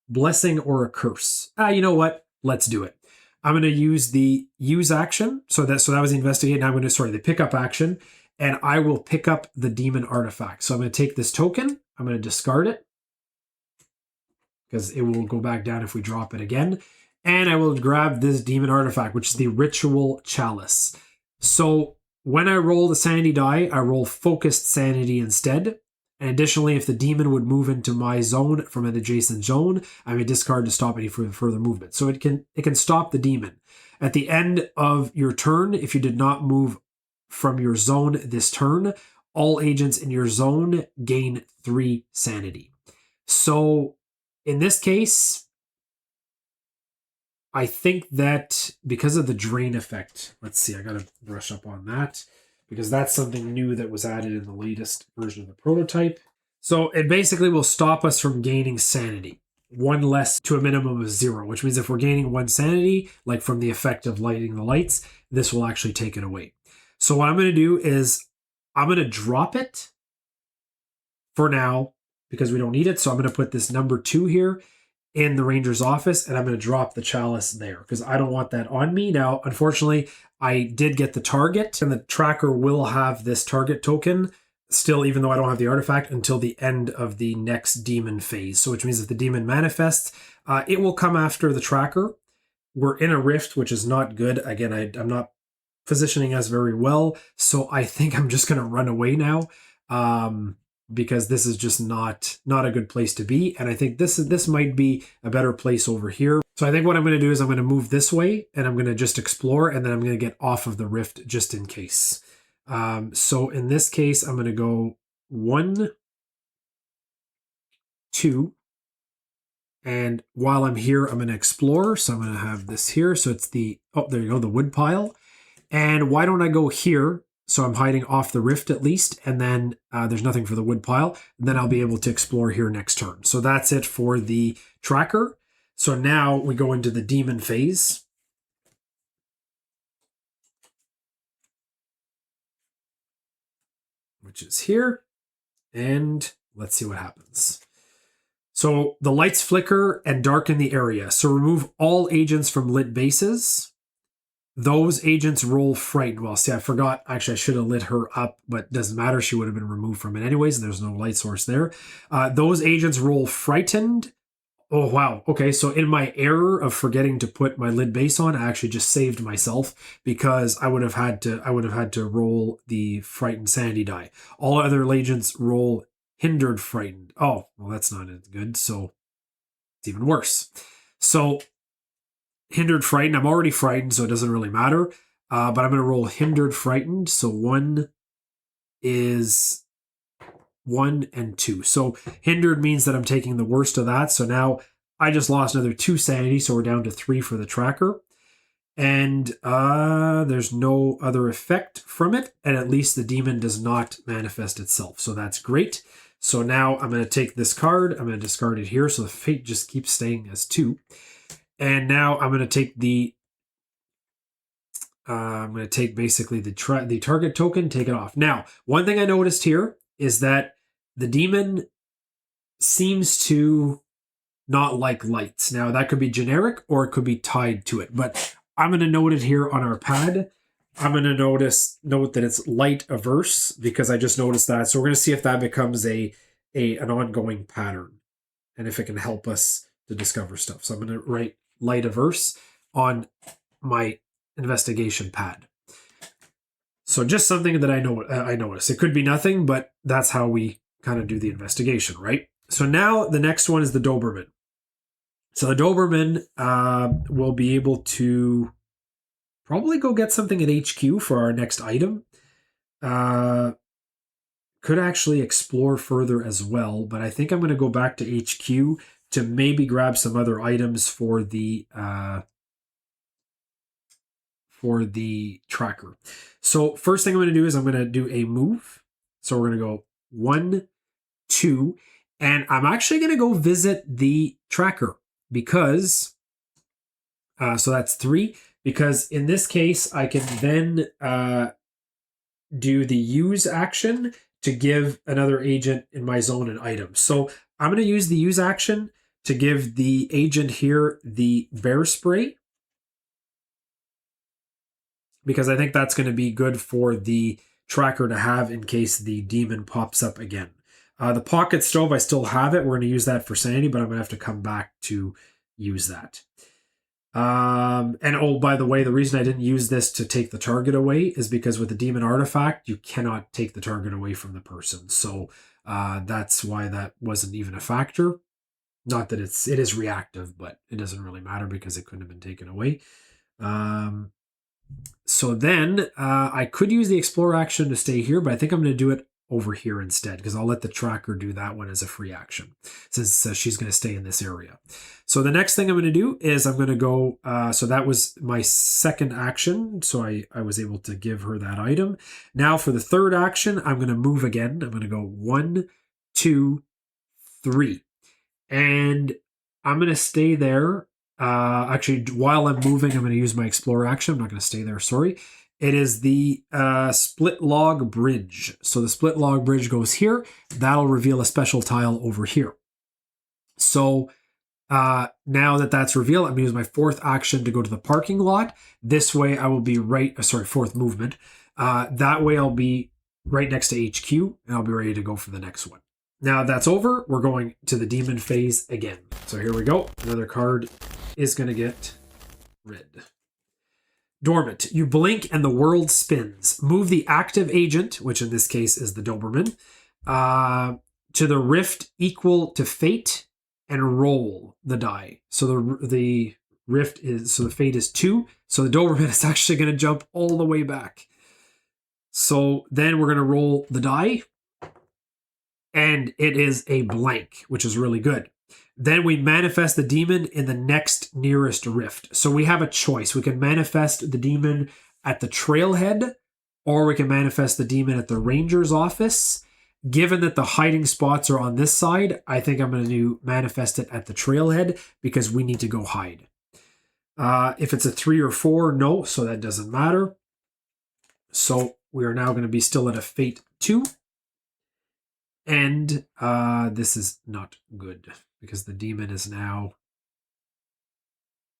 blessing or a curse. You know what? Let's do it. I'm going to use the use action. So that was the investigate. Now I'm going to, the pick up action, and I will pick up the demon artifact. So I'm going to take this token. I'm going to discard it because it will go back down if we drop it again. And I will grab this demon artifact, which is the ritual chalice. So when I roll the sanity die, I roll focused sanity instead. And additionally, if the demon would move into my zone from an adjacent zone, I may discard to stop any further movement. So it can stop the demon. At the end of your turn, if you did not move from your zone this turn, all agents in your zone gain 3 sanity. So in this case, I think that because of the drain effect, let's see, I got to brush up on that because that's something new that was added in the latest version of the prototype. So it basically will stop us from gaining sanity, 1 less to a minimum of 0, which means if we're gaining 1 sanity, like from the effect of lighting the lights, this will actually take it away. So what I'm going to do is I'm going to drop it for now because we don't need it. So I'm going to put this number 2 here in the ranger's office, and I'm going to drop the chalice there because I don't want that on me. Now, unfortunately, I did get the target, and the tracker will have this target token still, even though I don't have the artifact, until the end of the next demon phase. So which means if the demon manifests, it will come after the tracker. We're in a rift, which is not good. Again, I'm not positioning us very well, so I think I'm just going to run away now. Because this is just not a good place to be. And I think this might be a better place over here. So I think what I'm going to do is I'm going to move this way and I'm going to just explore, and then I'm going to get off of the rift just in case. So in this case, I'm going to go 1, 2. And while I'm here, I'm going to explore. So I'm going to have this here. So it's the, oh, there you go, the wood pile. And why don't I go here? So I'm hiding off the rift at least, and then there's nothing for the wood pile. Then I'll be able to explore here next turn. So that's it for the tracker. So now we go into the demon phase. Which is here. And let's see what happens. So the lights flicker and darken the area. So remove all agents from lit bases. Those agents roll frightened. Well, see, I forgot. Actually, I should have lit her up, but it doesn't matter. She would have been removed from it anyways, and there's no light source there. Those agents roll frightened. Oh, wow. Okay, so in my error of forgetting to put my lid base on, I actually just saved myself because I would have had to roll the frightened sanity die. All other agents roll hindered frightened. Oh, well, that's not as good. So it's even worse. So hindered frightened. I'm already frightened, so it doesn't really matter. But I'm going to roll hindered frightened. So 1 is 1 and 2. So hindered means that I'm taking the worst of that. So now I just lost another 2 sanity. So we're down to 3 for the tracker. And there's no other effect from it. And at least the demon does not manifest itself. So that's great. So now I'm going to take this card. I'm going to discard it here. So the fate just keeps staying as 2. And now I'm going to take the basically the target token, take it off. Now, one thing I noticed here is that the demon seems to not like lights. Now, that could be generic or it could be tied to it, but I'm going to note it here on our pad. I'm going to note that it's light averse because I just noticed that. So we're going to see if that becomes an ongoing pattern and if it can help us to discover stuff. So I'm going to write light averse on my investigation pad. So just something that I noticed. It could be nothing, but that's how we kind of do the investigation, right? So now the next one is the Doberman. So the Doberman will be able to probably go get something at HQ for our next item. Could actually explore further as well, but I think I'm going to go back to HQ to maybe grab some other items for the tracker. So first thing I'm going to do is I'm going to do a move. So we're going to go 1, 2, and I'm actually going to go visit the tracker because, so that's 3, because in this case, I can then do the use action to give another agent in my zone an item. So I'm going to use the use action to give the agent here the bear spray, because I think that's going to be good for the tracker to have in case the demon pops up again. The pocket stove, I still have it. We're going to use that for sanity, but I'm going to have to come back to use that. And oh, by the way, the reason I didn't use this to take the target away is because with the demon artifact, you cannot take the target away from the person. So that's why that wasn't even a factor. Not that it is reactive, but it doesn't really matter because it couldn't have been taken away. So then I could use the explore action to stay here, but I think I'm going to do it over here instead because I'll let the tracker do that one as a free action since she's going to stay in this area. So the next thing I'm going to do is I'm going to go, so that was my second action. So I was able to give her that item. Now for the third action, I'm going to move again. I'm going to go 1, 2, 3. And I'm going to stay there. Actually, while I'm moving, I'm going to use my explore action. I'm not going to stay there, sorry. It is the split log bridge. So the split log bridge goes here. That'll reveal a special tile over here. So now that that's revealed, I'm going to use my fourth action to go to the parking lot. This way I will be fourth movement. That way I'll be right next to HQ and I'll be ready to go for the next one. Now that's over. We're going to the demon phase again. So here we go. Another card is going to get rid. Dormant. You blink and the world spins. Move the active agent, which in this case is the Doberman, to the rift equal to fate and roll the die. So the rift is, so the fate is 2. So the Doberman is actually going to jump all the way back. So then we're going to roll the die. And it is a blank, which is really good. Then we manifest the demon in the next nearest rift. So we have a choice. We can manifest the demon at the trailhead, or we can manifest the demon at the ranger's office. Given that the hiding spots are on this side, I think I'm going to manifest it at the trailhead because we need to go hide. If it's a 3 or 4, no, so that doesn't matter. So we are now going to be still at a fate 2. And this is not good because the demon is now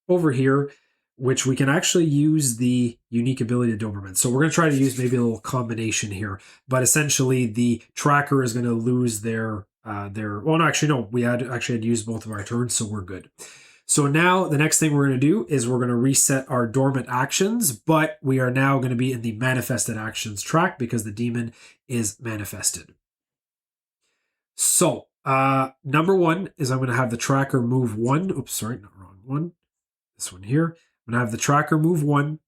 over here, which we can actually use the unique ability of Doberman. So we're going to try to use maybe a little combination here. But essentially, the tracker is going to lose their well, no, actually, no. We had used both of our turns, so we're good. So now the next thing we're going to do is we're going to reset our dormant actions, but we are now going to be in the manifested actions track because the demon is manifested. So, number 1 is I'm going to have the tracker move 1. Oops, sorry, not wrong one. This one here. I'm going to have the tracker move 1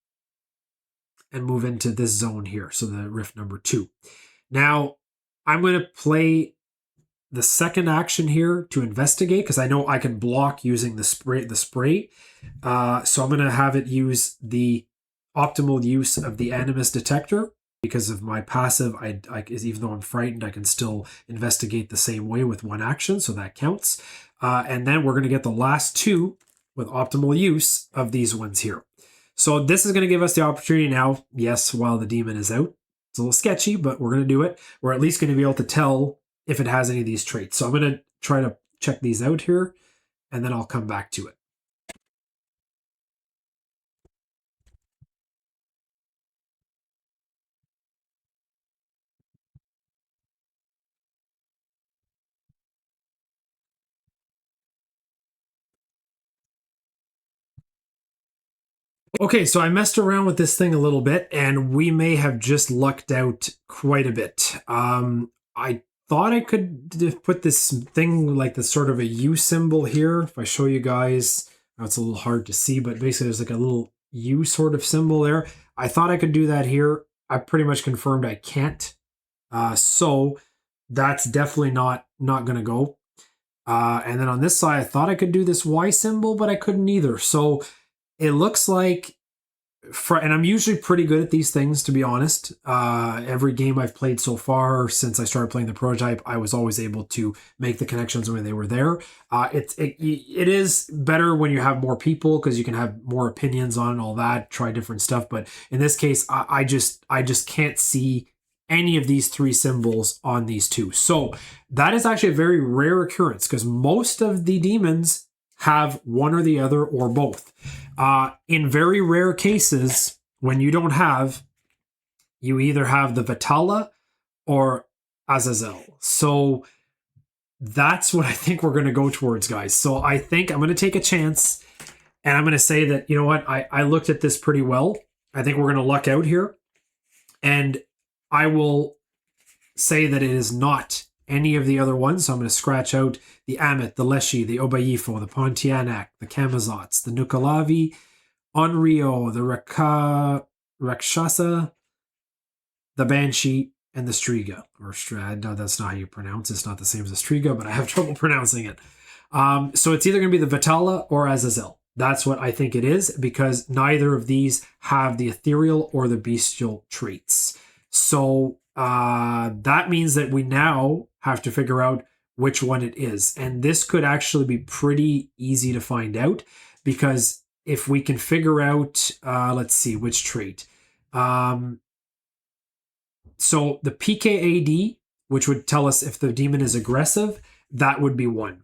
and move into this zone here. So the rift number 2. Now, I'm going to play the second action here to investigate because I know I can block using the spray. So I'm going to have it use the optimal use of the animus detector. Because of my passive, even though I'm frightened, I can still investigate the same way with 1 action, so that counts. And then we're going to get the last 2 with optimal use of these ones here. So this is going to give us the opportunity now, yes, while the demon is out. It's a little sketchy, but we're going to do it. We're at least going to be able to tell if it has any of these traits. So I'm going to try to check these out here, and then I'll come back to it. Okay, so I messed around with this thing a little bit, and we may have just lucked out quite a bit. I thought I could put this thing like this sort of a U symbol here. If I show you guys, now it's a little hard to see, but basically there's like a little U sort of symbol there. I thought I could do that here. I pretty much confirmed I can't. So that's definitely not going to go. And then on this side, I thought I could do this Y symbol, but I couldn't either. So it looks like, and I'm usually pretty good at these things, to be honest. Every game I've played so far since I started playing the prototype, I was always able to make the connections when they were there. It is better when you have more people because you can have more opinions on all that, try different stuff. But in this case, I just can't see any of these 3 symbols on these 2. So that is actually a very rare occurrence because most of the demons have one or the other or both. In very rare cases, when you don't have, you either have the Vitala or Azazel. So that's what I think we're going to go towards, guys. So I think I'm going to take a chance and I'm going to say that, you know what, I looked at this pretty well. I think we're going to luck out here. And I will say that it is not any of the other ones. So I'm going to scratch out the Amit, the Leshy, the Obayifo, the Pontianak, the Kamazots, the Nukalavi, Onryo, the Rakshasa, the Banshee, and the Striga. Or no, that's not how you pronounce it. It's not the same as the Striga, but I have trouble pronouncing it. So it's either going to be the Vitala or Azazel. That's what I think it is, because neither of these have the ethereal or the bestial traits. So that means that we now have to figure out which one it is. And this could actually be pretty easy to find out, because if we can figure out, let's see, which trait. So the PKAD, which would tell us if the demon is aggressive, that would be 1.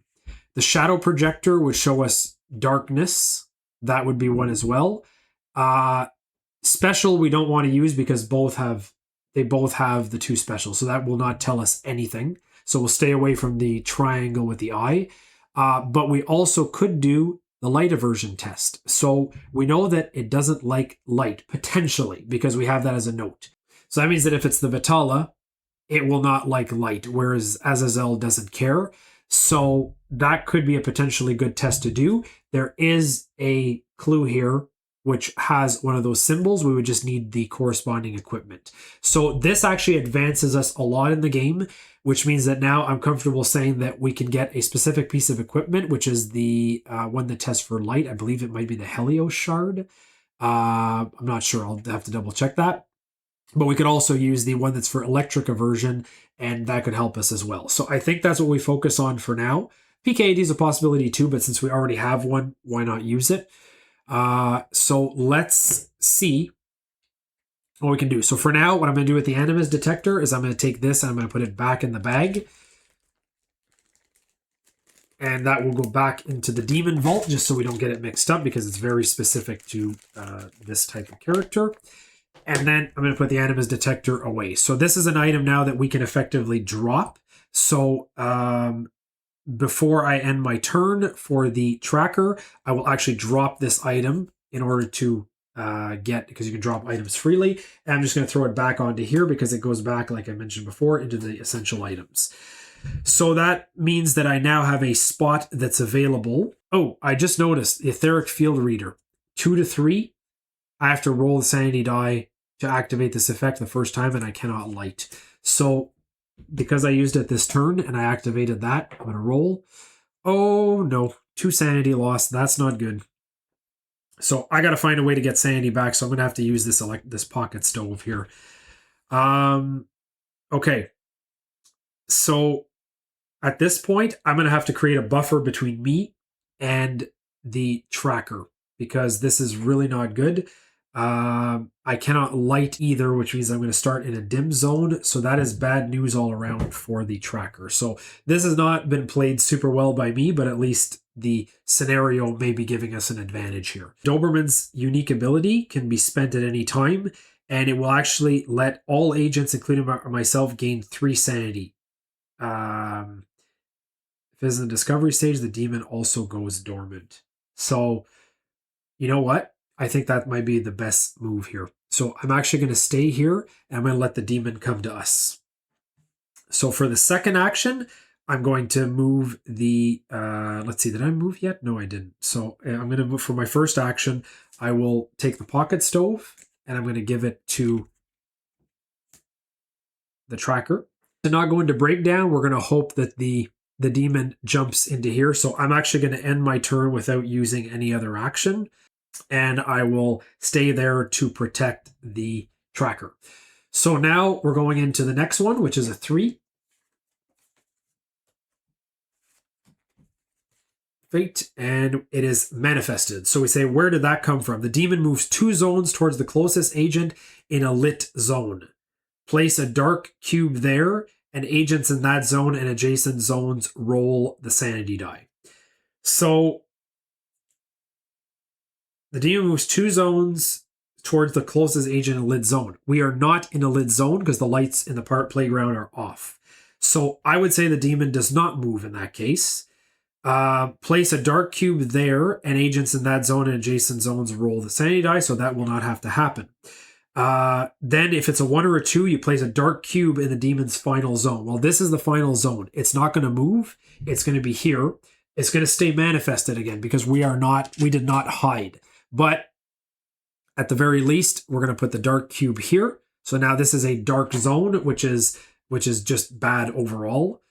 The shadow projector would show us darkness. That would be 1 as well. Special we don't want to use because they both have the 2 specials, so that will not tell us anything. So we'll stay away from the triangle with the eye. But we also could do the light aversion test. So we know that it doesn't like light, potentially, because we have that as a note. So that means that if it's the Vitala, it will not like light, whereas Azazel doesn't care. So that could be a potentially good test to do. There is a clue here which has one of those symbols. We would just need the corresponding equipment. So this actually advances us a lot in the game, which means that now I'm comfortable saying that we can get a specific piece of equipment, which is the one that tests for light. I believe it might be the Helios shard. I'm not sure. I'll have to double check that. But we could also use the one that's for electric aversion, and that could help us as well. So I think that's what we focus on for now. PKAD is a possibility too, but since we already have one, why not use it? So let's see what we can do. So for now, what I'm going to do with the animus detector is I'm going to take this and I'm going to put it back in the bag. And that will go back into the demon vault just so we don't get it mixed up because it's very specific to this type of character. And then I'm going to put the animus detector away. So this is an item now that we can effectively drop. So before I end my turn for the tracker, I will actually drop this item in order to because you can drop items freely. And I'm just going to throw it back onto here because it goes back, like I mentioned before, into the essential items. So that means that I now have a spot that's available. Oh, I just noticed the etheric field reader, 2 to 3. I have to roll the sanity die to activate this effect the first time, and I cannot light. So because I used it this turn and I activated that, I'm going to roll. Oh no, 2 sanity lost. That's not good. So I got to find a way to get sanity back. So I'm going to have to use this pocket stove here. Okay. So at this point, I'm going to have to create a buffer between me and the tracker because this is really not good. I cannot light either, which means I'm going to start in a dim zone. So that is bad news all around for the tracker. So this has not been played super well by me, but at least the scenario may be giving us an advantage here. Doberman's unique ability can be spent at any time, and it will actually let all agents, including myself, gain 3 sanity. If it's in the discovery stage, the demon also goes dormant. So, you know what? I think that might be the best move here. So I'm actually going to stay here, and I'm going to let the demon come to us. So for the second action, I'm going to move the, let's see, did I move yet? No, I didn't. So I'm going to move for my first action. I will take the pocket stove, and I'm going to give it to the tracker. To not go into breakdown, we're going to hope that the demon jumps into here. So I'm actually going to end my turn without using any other action. And I will stay there to protect the tracker. So now we're going into the next one, which is a 3. Fate, and it is manifested. So we say, where did that come from? The demon moves 2 zones towards the closest agent in a lit zone. Place a dark cube there, and agents in that zone and adjacent zones roll the sanity die. So the demon moves 2 zones towards the closest agent in a lit zone. We are not in a lit zone because the lights in the playground are off. So I would say the demon does not move in that case. Place a dark cube there, and agents in that zone and adjacent zones roll the sanity die, so that will not have to happen. Then if it's a 1 or a 2, you place a dark cube in the demon's final zone. Well, this is the final zone. It's not going to move. It's going to be here. It's going to stay manifested again because we did not hide. But at the very least, we're going to put the dark cube here. So now this is a dark zone, which is just bad overall.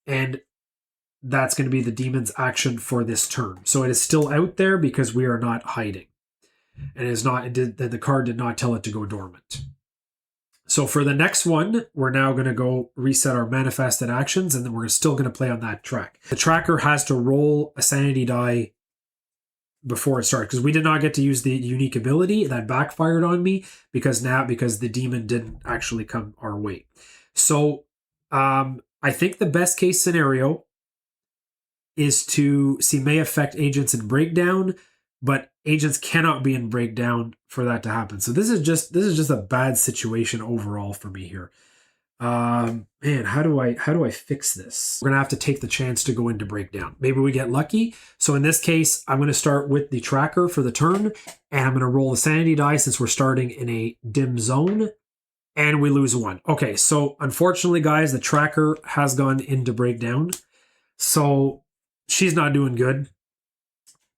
And that's going to be the demon's action for this turn. So it is still out there because we are not hiding. And the card did not tell it to go dormant. So for the next one, we're now going to go reset our manifested actions, and then we're still going to play on that track. The tracker has to roll a sanity die before it started, because we did not get to use the unique ability that backfired on me because the demon didn't actually come our way. So I think the best case scenario is to see may affect agents in breakdown, but agents cannot be in breakdown for that to happen. So this is just a bad situation overall for me here. Man, how do I fix this? We're gonna have to take the chance to go into breakdown. Maybe we get lucky. So in this case, I'm gonna start with the tracker for the turn, and I'm gonna roll the sanity die since we're starting in a dim zone, and we lose 1. Okay, so unfortunately, guys, the tracker has gone into breakdown, so she's not doing good.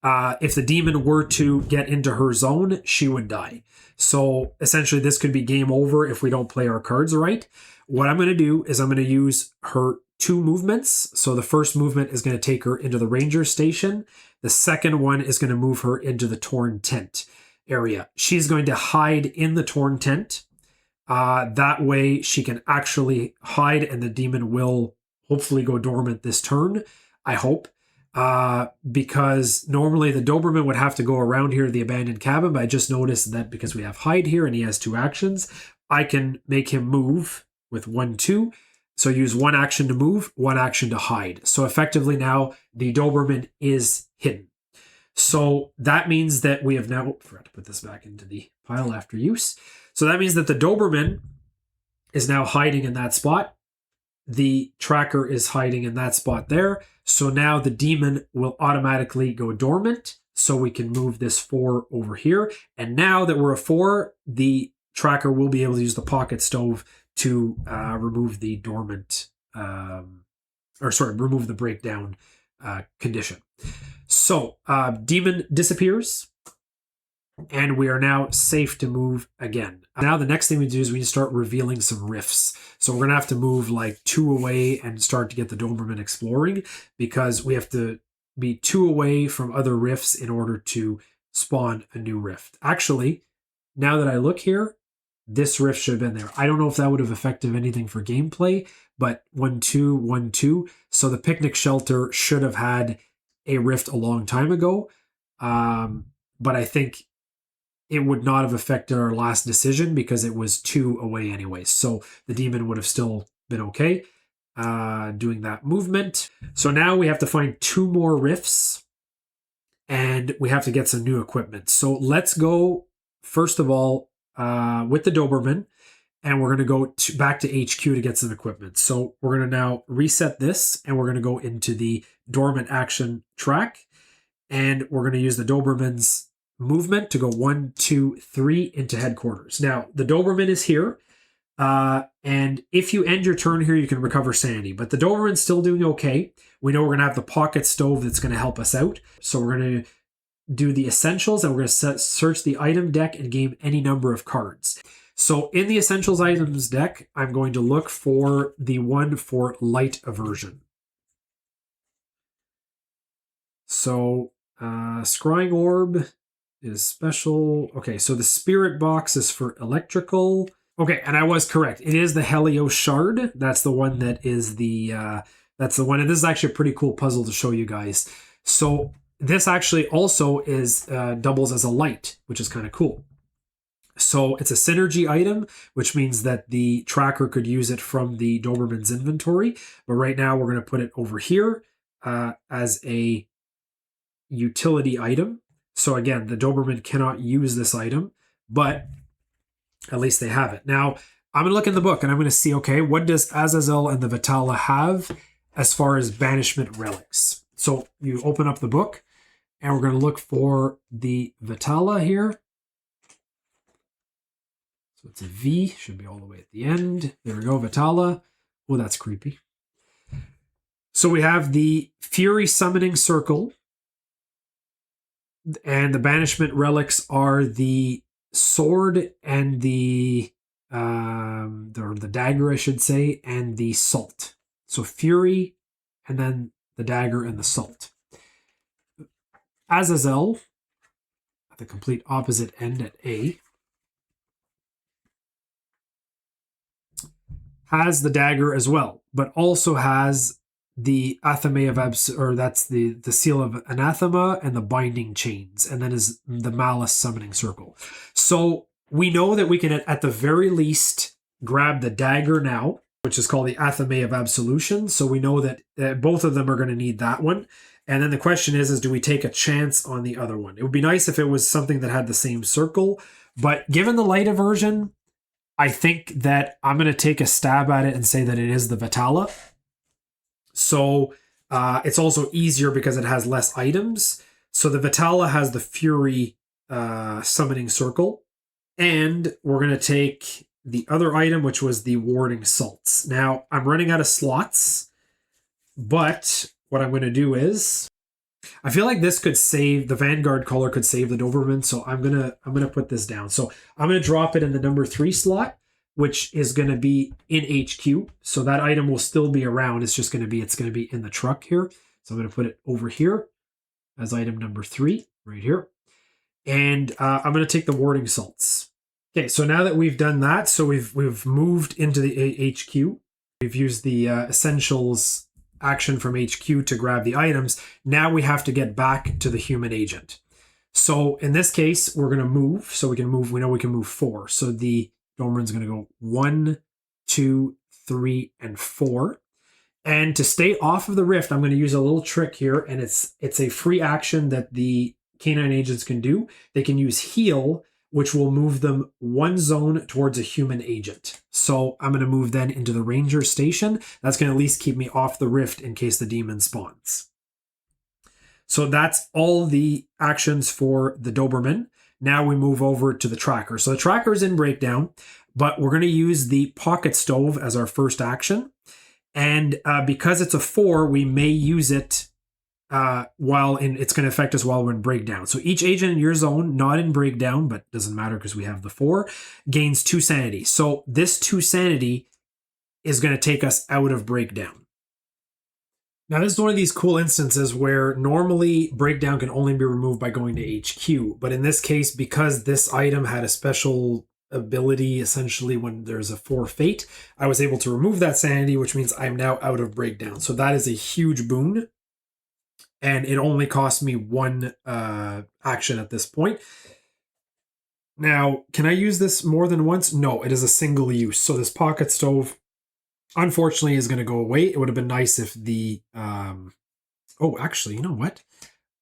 If the demon were to get into her zone, she would die. So essentially, this could be game over if we don't play our cards right. What I'm going to do is I'm going to use her 2 movements. So the first movement is going to take her into the ranger station. The second one is going to move her into the torn tent area. She's going to hide in the torn tent. That way she can actually hide and the demon will hopefully go dormant this turn. I hope. Because normally the Doberman would have to go around here to the abandoned cabin, but I just noticed that because we have hide here and he has 2 actions, I can make him move with 1, 2. So use 1 action to move, 1 action to hide. So effectively now the Doberman is hidden. So that means that we have now, forgot to put this back into the pile after use. So that means that the Doberman is now hiding in that spot. The tracker is hiding in that spot there. So now the demon will automatically go dormant. So we can move this 4 over here. And now that we're a 4, the tracker will be able to use the pocket stove to remove the dormant, remove the breakdown condition. So demon disappears. And we are now safe to move again. Now the next thing we do is we need to start revealing some rifts. So we're going to have to move like 2 away and start to get the Doberman exploring, because we have to be 2 away from other rifts in order to spawn a new rift. Actually, now that I look here, this rift should have been there. I don't know if that would have affected anything for gameplay, but 1, 2, 1, 2. So the picnic shelter should have had a rift a long time ago. But I think it would not have affected our last decision because it was 2 away anyways. So the demon would have still been okay doing that movement. So now we have to find 2 more rifts and we have to get some new equipment. So let's go, first of all, with the Doberman, and we're going to go back to HQ to get some equipment. So we're going to now reset this and we're going to go into the dormant action track, and we're going to use the Doberman's movement to go 1, 2, 3 into headquarters. Now the Doberman is here, and if you end your turn here, you can recover sanity, but the Doberman's still doing okay. We know we're going to have the pocket stove that's going to help us out. So we're going to do the essentials, and we're going to search the item deck and game any number of cards. So in the essentials items deck, I'm going to look for the one for light aversion. So scrying orb is special. Okay, so the spirit box is for electrical. Okay, and I was correct. It is the Helios shard. That's the one that is that's the one. And this is actually a pretty cool puzzle to show you guys. So this actually also is doubles as a light, which is kind of cool. So it's a synergy item, which means that the tracker could use it from the Doberman's inventory. But right now we're going to put it over here as a utility item. So again, the Doberman cannot use this item, but at least they have it. Now, I'm going to look in the book and I'm going to see, okay, what does Azazel and the Vitala have as far as banishment relics? So you open up the book and we're going to look for the Vitala here. So it's a V, should be all the way at the end. There we go, Vitala. Oh, that's creepy. So we have the Fury Summoning Circle. And the banishment relics are the sword and the dagger, I should say, and the salt. So Fury, and then the dagger and the salt. Azazel, at the complete opposite end at A, has the dagger as well, but also has the Athame of or that's the seal of anathema and the binding chains, and then is the malice summoning circle. So we know that we can at the very least grab the dagger now, which is called the Athame of absolution. So we know that both of them are going to need that one. And then the question is do we take a chance on the other one? It would be nice if it was something that had the same circle, but given the light aversion, I think that I'm going to take a stab at it and say that it is the Vitala. So it's also easier because it has less items. So the Vitala has the Fury summoning circle. And we're going to take the other item, which was the Warding Salts. Now, I'm running out of slots, but what I'm going to do is, I feel like this could save, the Vanguard color could save the Doberman, so I'm gonna put this down. So I'm going to drop it in the number 3 slot, which is going to be in HQ. So that item will still be around. It's going to be in the truck here. So I'm going to put it over here as item number 3, right here. And I'm going to take the Warding Salts. Okay, so now that we've done that, so we've moved into the HQ. We've used the Essentials action from HQ to grab the items. Now we have to get back to the human agent. So in this case, we're going to move. So we know we can move 4. So the Doberman's going to go 1, 2, 3, and 4. And to stay off of the rift, I'm going to use a little trick here, and it's a free action that the canine agents can do. They can use heal, which will move them 1 zone towards a human agent. So I'm going to move then into the ranger station. That's going to at least keep me off the rift in case the demon spawns. So that's all the actions for the Doberman. Now we move over to the tracker. So the tracker is in breakdown, but we're going to use the pocket stove as our first action. And because it's a 4, we may use it it's going to affect us while we're in breakdown. So each agent in your zone, not in breakdown, but doesn't matter because we have the 4, gains 2 sanity. So this 2 sanity is going to take us out of breakdown. Now this is one of these cool instances where normally breakdown can only be removed by going to HQ. But in this case, because this item had a special ability, essentially when there's a 4 fate, I was able to remove that sanity, which means I'm now out of breakdown. So that is a huge boon. And it only cost me 1 action at this point. Now, can I use this more than once? No, it is a single use. So this pocket stove, unfortunately, is going to go away. It would have been nice if the... Oh, actually, you know what?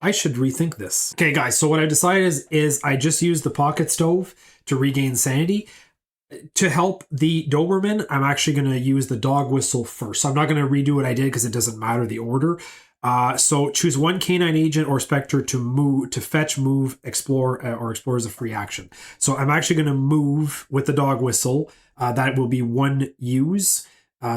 I should rethink this. Okay, guys, so what I decided is I just used the pocket stove to regain sanity. To help the Doberman, I'm actually going to use the dog whistle first. So I'm not going to redo what I did because it doesn't matter the order. So choose 1 canine agent or specter to move, to fetch, move, explore, or explore as a free action. So I'm actually going to move with the dog whistle. That will be 1 use.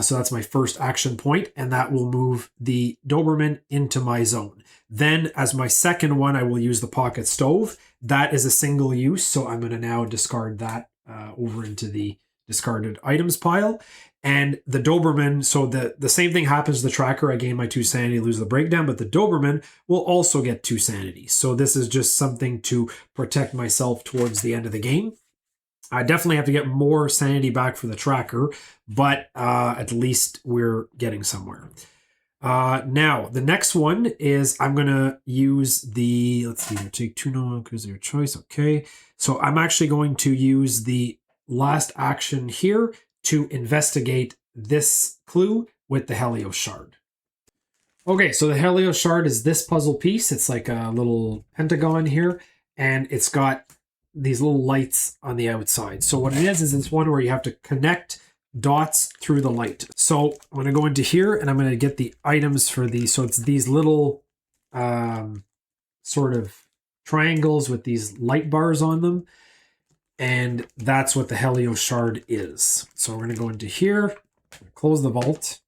So that's my first action point, and that will move the Doberman into my zone. Then as my second one, I will use the pocket stove. That is a single use. So I'm going to now discard that over into the discarded items pile. And the Doberman, so the same thing happens to the tracker. I gain my 2 sanity, lose the breakdown, but the Doberman will also get 2 sanity. So this is just something to protect myself towards the end of the game. I definitely have to get more sanity back for the tracker, but at least we're getting somewhere. Now, the next one is I'm going to use the, let's see, take 2 no because of your choice. Okay. So I'm actually going to use the last action here to investigate this clue with the Helios shard. Okay, so the Helios shard is this puzzle piece. It's like a little pentagon here, and it's got these little lights on the outside. So what it is it's one where you have to connect dots through the light. So I'm going to go into here, and I'm going to get the items for these. So it's these little sort of triangles with these light bars on them. And that's what the Helios shard is. So we're going to go into here, close the vault.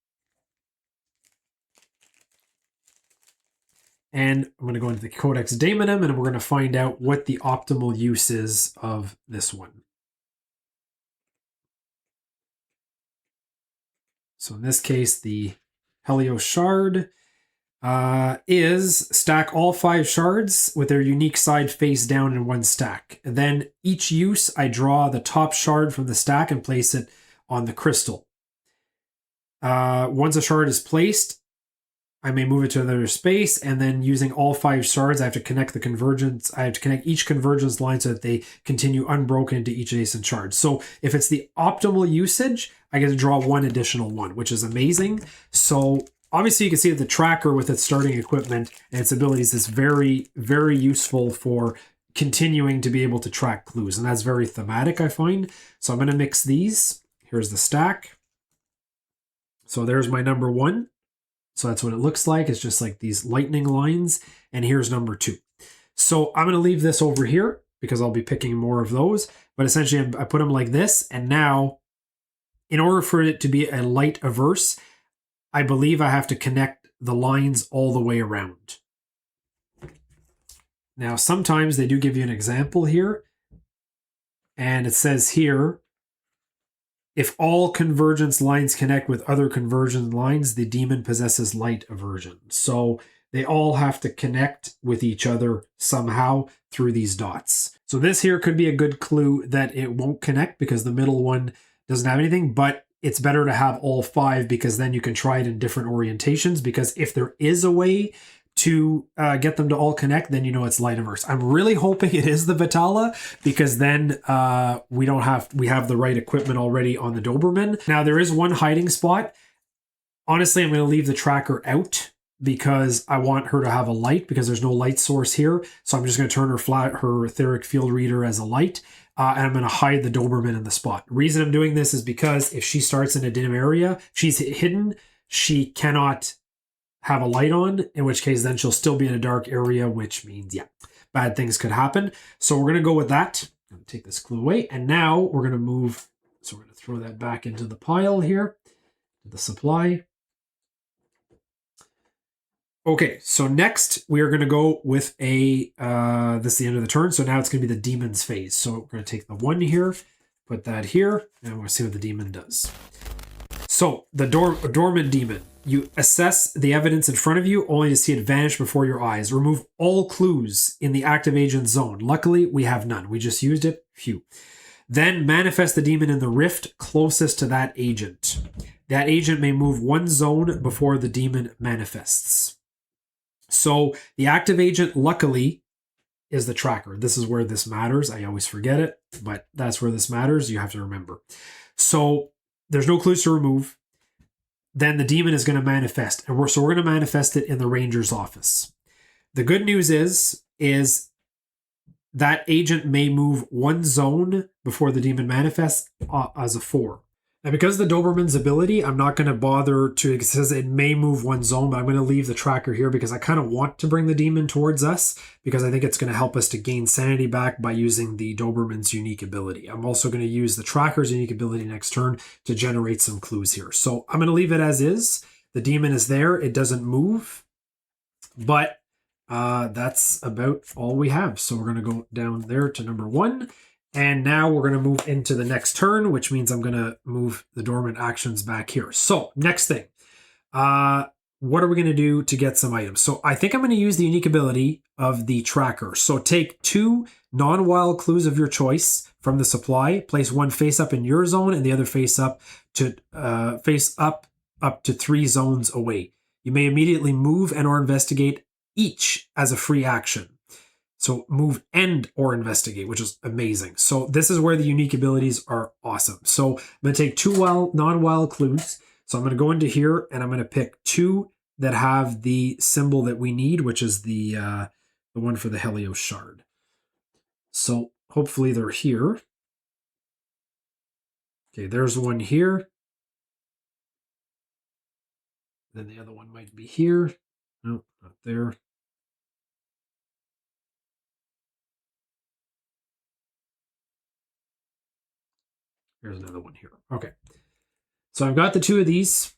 And I'm going to go into the Codex Daemonum, and we're going to find out what the optimal use is of this one. So in this case, the Helios shard is stack all 5 shards with their unique side face down in 1 stack. And then each use, I draw the top shard from the stack and place it on the crystal. Once a shard is placed, I may move it to another space, and then using all 5 shards, I have to connect the convergence. I have to connect each convergence line so that they continue unbroken to each adjacent shard. So if it's the optimal usage, I get to draw 1 additional one, which is amazing. So obviously you can see that the tracker with its starting equipment and its abilities is very, very useful for continuing to be able to track clues. And that's very thematic, I find. So I'm going to mix these. Here's the stack. So there's my number 1. So that's what it looks like. It's just like these lightning lines. And here's number 2. So I'm going to leave this over here because I'll be picking more of those. But essentially, I put them like this. And now, in order for it to be a light averse, I believe I have to connect the lines all the way around. Now, sometimes they do give you an example here. And it says here, if all convergence lines connect with other convergence lines, the demon possesses light aversion. So they all have to connect with each other somehow through these dots. So this here could be a good clue that it won't connect because the middle one doesn't have anything, but it's better to have all 5 because then you can try it in different orientations, because if there is a way to get them to all connect, then you know it's light averse. I'm really hoping it is the Vitala, because then we have the right equipment already on the Doberman. Now there is one hiding spot. Honestly, I'm going to leave the tracker out because I want her to have a light, because there's no light source here. So I'm just going to turn her etheric field reader as a light. And I'm going to hide the Doberman in the spot. The reason I'm doing this is because if she starts in a dim area, she's hidden, she cannot have a light on, in which case then she'll still be in a dark area, which means, yeah, bad things could happen. So we're going to go with that. I'm going to take this clue away. And now we're going to move. So we're going to throw that back into the pile here, the supply. Okay, so next we are going to go with a, this is the end of the turn. So now it's going to be the demon's phase. So we're going to take the 1 here, put that here, and we'll see what the demon does. So the dormant demon. You assess the evidence in front of you only to see it vanish before your eyes. Remove all clues in the active agent zone. Luckily, we have none. We just used it. Phew. Then manifest the demon in the rift closest to that agent. That agent may move 1 zone before the demon manifests. So the active agent, luckily, is the tracker. This is where this matters. I always forget it, but that's where this matters. You have to remember. So there's no clues to remove. Then the demon is going to manifest. And we're going to manifest it in the ranger's office. The good news is that agent may move 1 zone before the demon manifests as a 4. And because the Doberman's ability, I'm not going to bother to, it says it may move 1 zone, but I'm going to leave the tracker here because I kind of want to bring the demon towards us, because I think it's going to help us to gain sanity back by using the Doberman's unique ability. I'm also going to use the tracker's unique ability next turn to generate some clues here. So I'm going to leave it as is. The demon is there. It doesn't move, but that's about all we have. So we're going to go down there to number 1. And now we're going to move into the next turn, which means I'm going to move the dormant actions back here. So next thing, what are we going to do to get some items? So I think I'm going to use the unique ability of the tracker. So take 2 non-wild clues of your choice from the supply, place 1 face up in your zone and the other face up to 3 zones away. You may immediately move and or investigate each as a free action. So move and or investigate, which is amazing. So this is where the unique abilities are awesome. So I'm going to take 2 non-wild clues. So I'm going to go into here and I'm going to pick 2 that have the symbol that we need, which is the one for the Helios shard. So hopefully they're here. Okay, there's one here. Then the other one might be here. No, not there. Here's another one here. Okay. So I've got the 2 of these.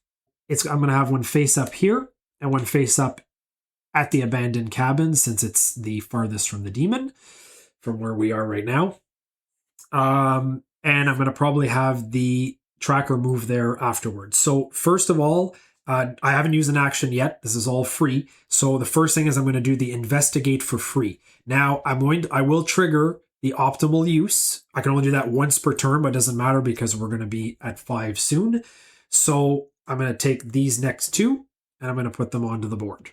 I'm going to have one face up here and one face up at the abandoned cabin, since it's the farthest from the demon, from where we are right now. And I'm going to probably have the tracker move there afterwards. So first of all, I haven't used an action yet. This is all free. So the first thing is I'm going to do the investigate for free. Now I will trigger the optimal use. I can only do that once per turn, but it doesn't matter because we're going to be at 5 soon. So I'm going to take these next 2 and I'm going to put them onto the board.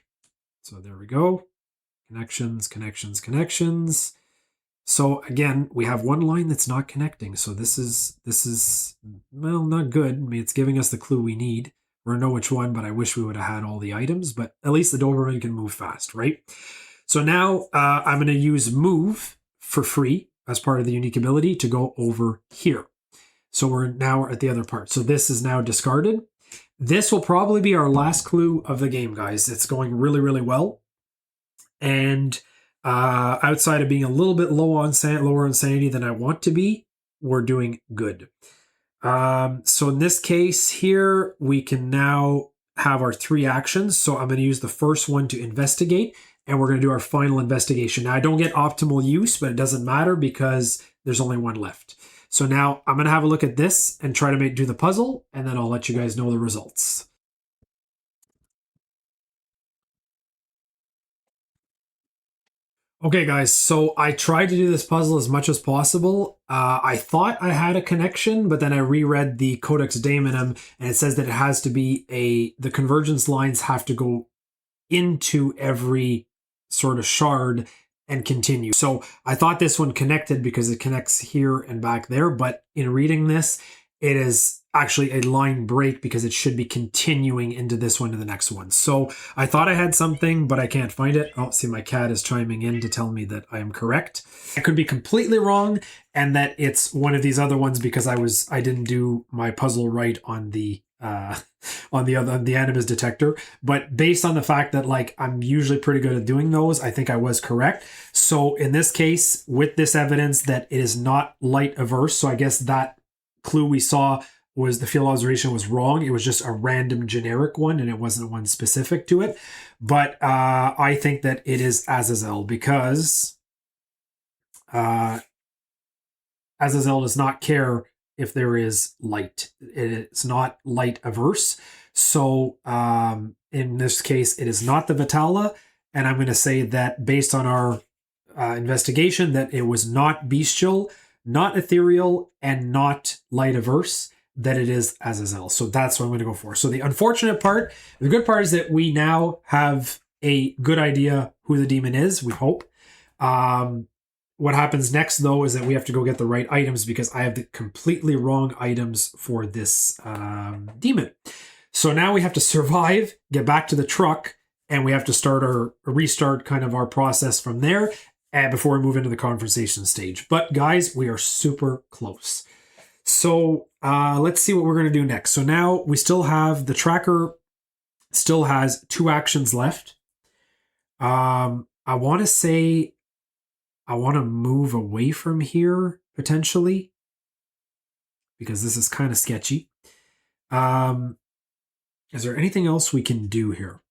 So there we go. Connections, connections, connections. So again, we have one line that's not connecting. So this is well, not good. I mean, it's giving us the clue we need. We don't know which one, but I wish we would have had all the items. But at least the Doberman can move fast, right? So now I'm going to use move for free as part of the unique ability to go over here. So we're now at the other part. So this is now discarded. This will probably be our last clue of the game, guys. It's going really, really well. And outside of being a little bit lower on sanity than I want to be, we're doing good. So in this case here, we can now have our 3 actions. So I'm going to use the first one to investigate, and we're going to do our final investigation. Now I don't get optimal use, but it doesn't matter because there's only one left. So now I'm going to have a look at this and try to do the puzzle, and then I'll let you guys know the results. Okay, guys, so I tried to do this puzzle as much as possible. I thought I had a connection, but then I reread the Codex Daemonum, and it says that it has to be the convergence lines have to go into every sort of shard and continue. So I thought this one connected because it connects here and back there, but in reading this, it is actually a line break because it should be continuing into this one to the next one. So I thought I had something, but I can't find it. Oh, see, my cat is chiming in to tell me that I am correct. I could be completely wrong, and that it's one of these other ones because I didn't do my puzzle right on the animus detector. But based on the fact that like I'm usually pretty good at doing those, I think I was correct. So in this case, with this evidence that it is not light averse, so I guess that clue we saw was the field observation was wrong. It was just a random generic one, and it wasn't one specific to it. But I think that it is Azazel because Azazel does not care if there is light. It's not light averse. So in this case, it is not the Vitala. And I'm going to say that based on our investigation, that it was not bestial, not ethereal, and not light averse, that it is Azazel. So that's what I'm going to go for. So the unfortunate part, the good part is that we now have a good idea who the demon is, we hope. What happens next, though, is that we have to go get the right items because I have the completely wrong items for this demon. So now we have to survive, get back to the truck, and we have to restart kind of our process from there before we move into the conversation stage. But guys, we are super close. So let's see what we're going to do next. So now we still have the tracker still has 2 actions left. I want to say I want to move away from here potentially because this is kind of sketchy. Is there anything else we can do here?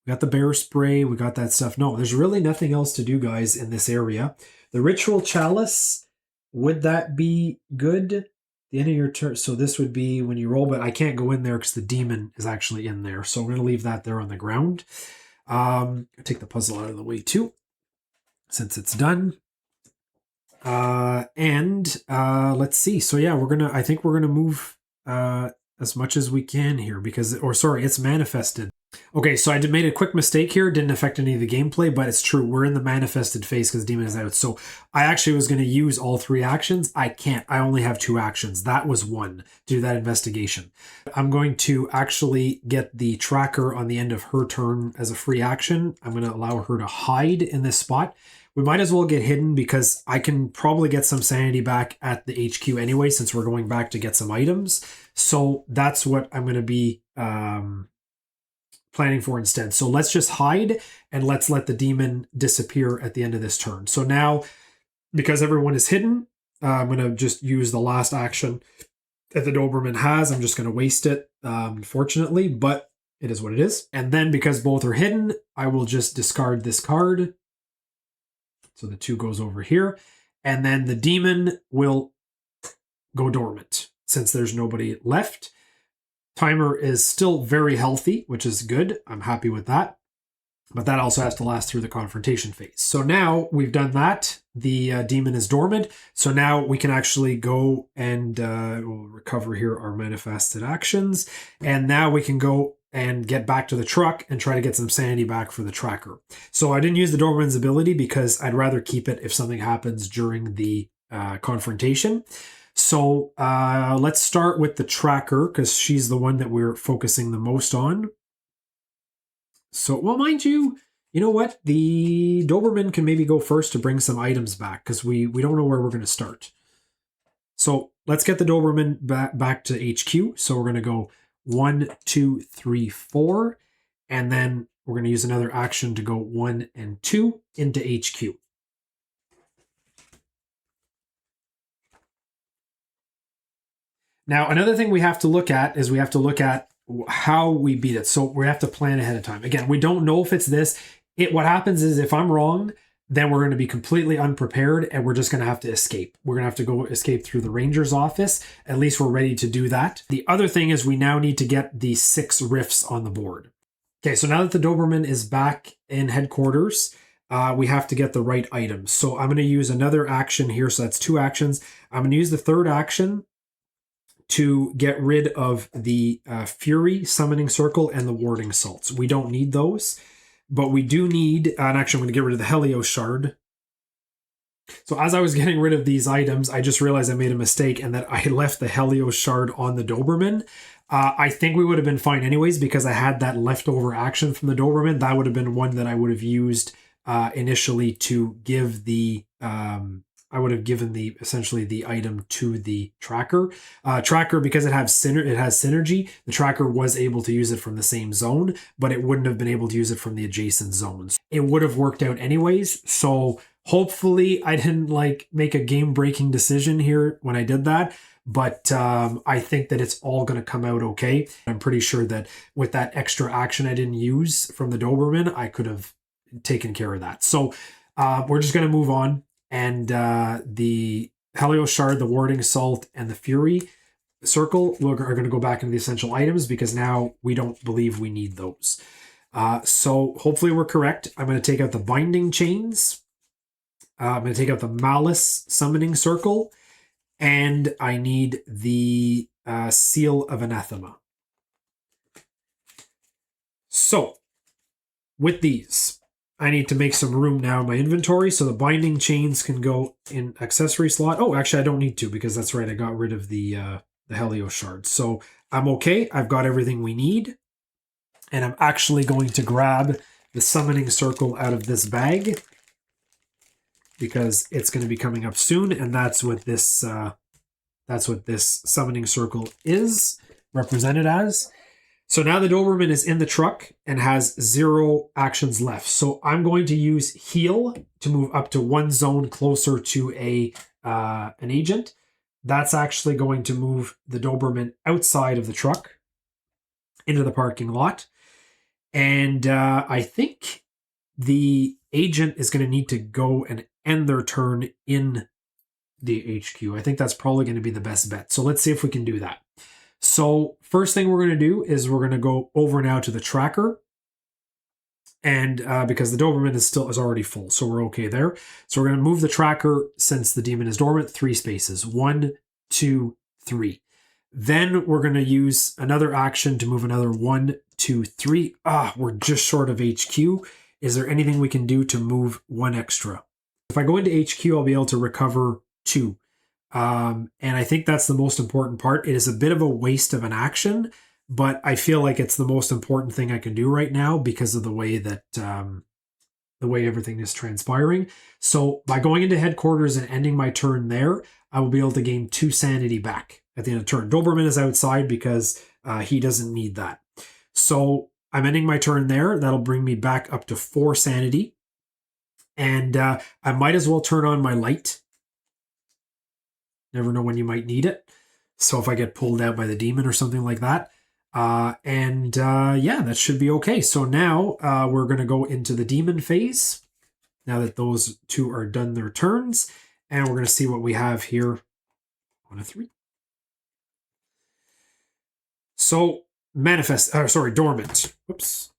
We got the bear spray. We got that stuff. No, there's really nothing else to do, guys, in this area. The ritual chalice, would that be good? The end of your turn. So this would be when you roll, but I can't go in there because the demon is actually in there. So we're going to leave that there on the ground. Take the puzzle out of the way too, since it's done. Let's see. So yeah, I think we're gonna move as much as we can here it's manifested. Okay, so I made a quick mistake here. Didn't affect any of the gameplay, but it's true. We're in the manifested phase because the demon is out. So I actually was going to use all 3 actions. I can't. I only have 2 actions. That was one to do that investigation. I'm going to actually get the tracker on the end of her turn as a free action. I'm going to allow her to hide in this spot. We might as well get hidden because I can probably get some sanity back at the HQ anyway, since we're going back to get some items. So that's what I'm going to be planning for instead. So let's just hide and let's let the demon disappear at the end of this turn. So now, because everyone is hidden, I'm going to just use the last action that the Doberman has. I'm just going to waste it, unfortunately, but it is what it is. And then because both are hidden, I will just discard this card. So the 2 goes over here. And then the demon will go dormant since there's nobody left. Timer is still very healthy, which is good. I'm happy with that. But that also has to last through the confrontation phase. So now we've done that. The demon is dormant. So now we can actually go and we'll recover here our manifested actions. And now we can go and get back to the truck and try to get some sanity back for the tracker. So I didn't use the Doberman's ability because I'd rather keep it if something happens during the confrontation. So let's start with the tracker because she's the one that we're focusing the most on. So, well, mind you, you know what? The Doberman can maybe go first to bring some items back because we don't know where we're going to start. So let's get the Doberman back to HQ. So we're going to go 1, 2, 3, 4. And then we're going to use another action to go 1 and 2 into HQ. Now, another thing we have to look at is we have to look at how we beat it. So we have to plan ahead of time. Again, we don't know if it's this. What happens is if I'm wrong, then we're going to be completely unprepared and we're just going to have to escape. We're going to have to go escape through the ranger's office. At least we're ready to do that. The other thing is we now need to get the 6 rifts on the board. Okay, so now that the Doberman is back in headquarters, we have to get the right items. So I'm going to use another action here. So that's 2 actions. I'm going to use the third action to get rid of the Fury Summoning Circle and the Warding Salts. We don't need those, but we do need, and actually I'm going to get rid of the Helios Shard. So as I was getting rid of these items, I just realized I made a mistake and that I left the Helios Shard on the Doberman. I think we would have been fine anyways because I had that leftover action from the Doberman. That would have been one that I would have used initially to give the... I would have given essentially the item to the tracker. Tracker, because it has synergy, the tracker was able to use it from the same zone, but it wouldn't have been able to use it from the adjacent zones. It would have worked out anyways. So hopefully I didn't make a game-breaking decision here when I did that. But I think that it's all going to come out okay. I'm pretty sure that with that extra action I didn't use from the Doberman, I could have taken care of that. So we're just going to move on. And the Helios Shard, the Warding Salt, and the Fury Circle are going to go back into the essential items because now we don't believe we need those. So hopefully we're correct. I'm going to take out the Binding Chains. I'm going to take out the Malice Summoning Circle. And I need the Seal of Anathema. So with these... I need to make some room now in my inventory so the Binding Chains can go in accessory slot. Oh, actually, I don't need to because that's right. I got rid of the Helios Shard. So I'm okay. I've got everything we need. And I'm actually going to grab the Summoning Circle out of this bag because it's going to be coming up soon. And that's what this Summoning Circle is represented as. So now the Doberman is in the truck and has 0 actions left. So I'm going to use Heal to move up to 1 zone closer to an agent. That's actually going to move the Doberman outside of the truck into the parking lot. And I think the agent is going to need to go and end their turn in the HQ. I think that's probably going to be the best bet. So let's see if we can do that. So first thing we're going to do is we're going to go over now to the tracker. And because the Doberman is already full, so we're okay there. So we're going to move the tracker since the demon is dormant 3 spaces. 1, 2, 3. Then we're going to use another action to move another 1, 2, 3. We're just short of HQ. Is there anything we can do to move 1 extra? If I go into HQ, I'll be able to recover 2. And I think that's the most important part. It is a bit of a waste of an action, but I feel like it's the most important thing I can do right now because of the way that the way everything is transpiring. So by going into headquarters and ending my turn there, I will be able to gain 2 sanity back at the end of the turn. Doberman is outside because he doesn't need that. So I'm ending my turn there. That'll bring me back up to 4 sanity. And I might as well turn on my light. Never know when you might need it. So if I get pulled out by the demon or something like that. Yeah, that should be okay. So now we're going to go into the demon phase. Now that those 2 are done their turns. And we're going to see what we have here on a 3. So dormant. Whoops.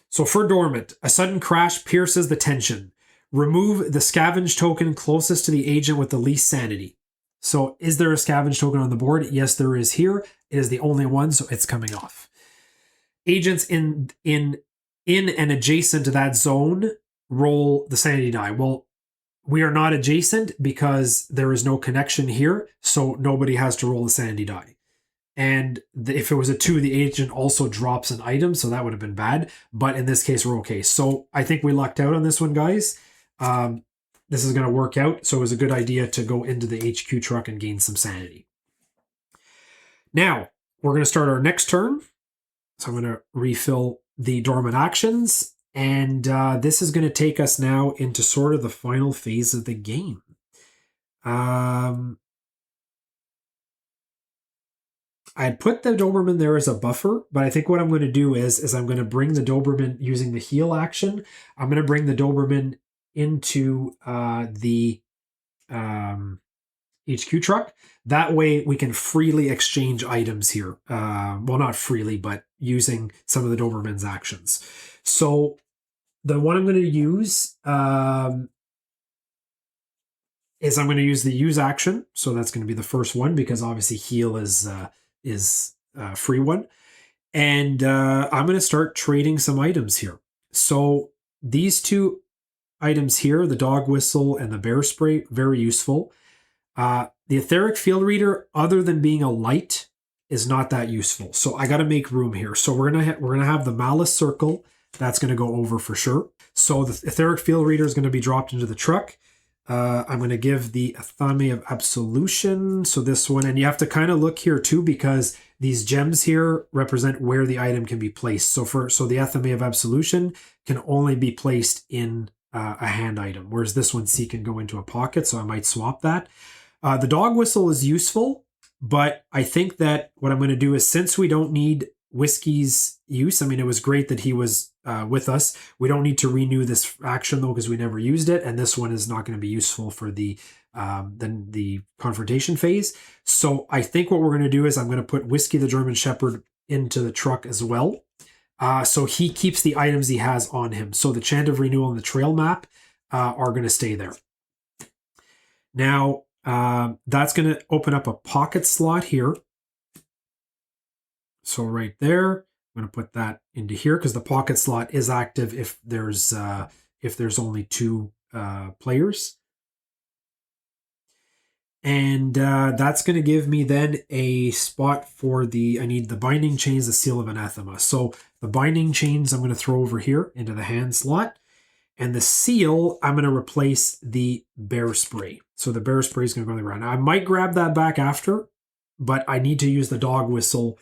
So for dormant, a sudden crash pierces the tension. Remove the scavenge token closest to the agent with the least sanity. So is there a scavenge token on the board? Yes, there is here. It is the only one, so it's coming off. Agents in and adjacent to that zone roll the sanity die. Well, we are not adjacent because there is no connection here, so nobody has to roll the sanity die. And if it was a 2, the agent also drops an item, so that would have been bad. But in this case, we're okay. So I think we lucked out on this one, guys. This is going to work out, so it was a good idea to go into the HQ truck and gain some sanity. Now, we're going to start our next turn. So I'm going to refill the dormant actions. And this is going to take us now into sort of the final phase of the game. I'd put the Doberman there as a buffer, but I think what I'm going to do is I'm going to bring the Doberman using the heal action. I'm going to bring the Doberman into the HQ truck. That way we can freely exchange items here. Well, not freely, but using some of the Doberman's actions. So the one I'm going to use is I'm going to use the use action. So that's going to be the first one because obviously heal is a free one. And I'm going to start trading some items here. So these 2 items here, the dog whistle and the bear spray, very useful. The etheric field reader, other than being a light, is not that useful. So I got to make room here. So we're gonna have the malice circle. That's going to go over for sure. So the etheric field reader is going to be dropped into the truck. I'm going to give the Athame of Absolution. So this one, and you have to kind of look here too, because these gems here represent where the item can be placed. So the Athame of Absolution can only be placed in a hand item, whereas this one C can go into a pocket. So I might swap that. The dog whistle is useful, but I think that what I'm going to do is, since we don't need Whiskey's use, I mean, it was great that he was with us. We don't need to renew this action though, because we never used it, and this one is not going to be useful for the confrontation phase. So I think what we're going to do is I'm going to put Whiskey the German Shepherd into the truck as well. So he keeps the items he has on him. So the Chant of Renewal and the Trail Map are going to stay there. Now, that's going to open up a pocket slot here. So right there, I'm going to put that into here because the pocket slot is active if there's only 2 players. And that's going to give me then a spot for I need the binding chains, the seal of anathema. So the binding chains I'm going to throw over here into the hand slot. And the seal, I'm going to replace the bear spray. So the bear spray is going to go on the ground. Now, I might grab that back after, but I need to use the dog whistle,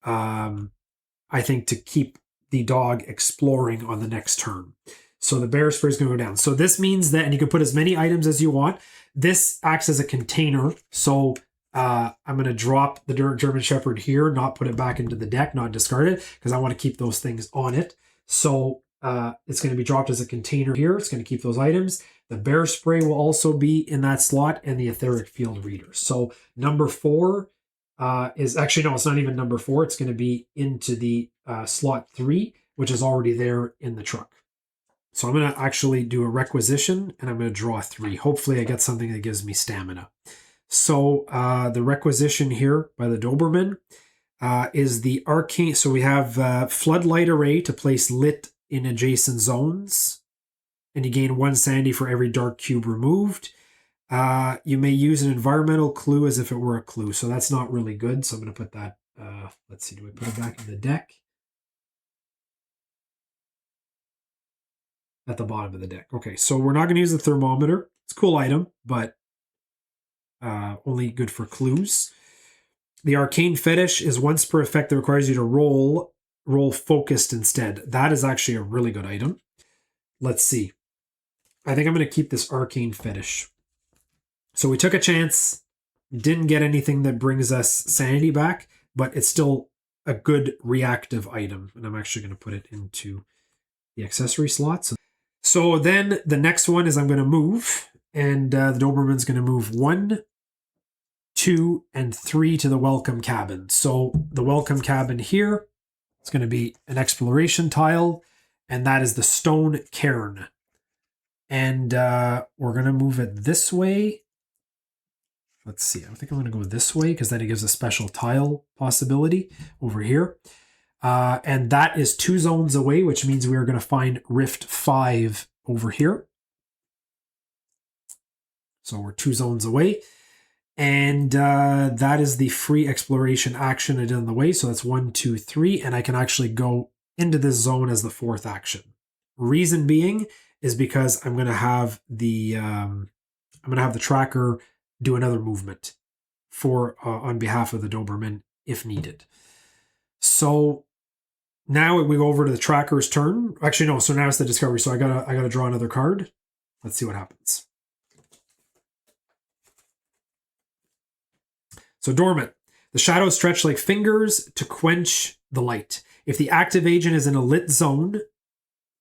I think, to keep the dog exploring on the next turn. So the bear spray is going to go down. So this means that, and you can put as many items as you want. This acts as a container. So I'm going to drop the German Shepherd here, not put it back into the deck, not discard it, because I want to keep those things on it. So it's going to be dropped as a container here. It's going to keep those items. The bear spray will also be in that slot, and the etheric field reader. So number 4 is actually, no, it's not even number 4. It's going to be into the slot 3, which is already there in the truck. So I'm going to actually do a requisition, and I'm going to draw 3. Hopefully I get something that gives me stamina. So the requisition here by the Doberman is the arcane. So we have floodlight array to place lit in adjacent zones, and you gain 1 sanity for every dark cube removed. You may use an environmental clue as if it were a clue. So that's not really good. So I'm going to put that, let's see, do we put it back in the deck? At the bottom of the deck. Okay, so we're not going to use the thermometer. It's a cool item, but only good for clues. The arcane fetish is once per effect that requires you to roll focused instead. That is actually a really good item. Let's see. I think I'm going to keep this arcane fetish. So we took a chance, didn't get anything that brings us sanity back, but it's still a good reactive item. And I'm actually going to put it into the accessory slot. So then the next one is I'm going to move, and the Doberman's going to move 1, 2, and 3 to the welcome cabin. So the welcome cabin here, it's going to be an exploration tile, and that is the stone cairn. And we're going to move it this way. let's see. I think I'm going to go this way because then it gives a special tile possibility over here. And that is 2 zones away, which means we are going to find Rift 5 over here. So we're 2 zones away. And that is the free exploration action I did on the way. So that's 1, 2, 3. And I can actually go into this zone as the 4th action. Reason being is because I'm going to have the tracker do another movement for on behalf of the Doberman if needed. So now we go over to the tracker's turn. Actually, no. So now it's the discovery. So I gotta draw another card. Let's see what happens. So dormant. The shadows stretch like fingers to quench the light. If the active agent is in a lit zone,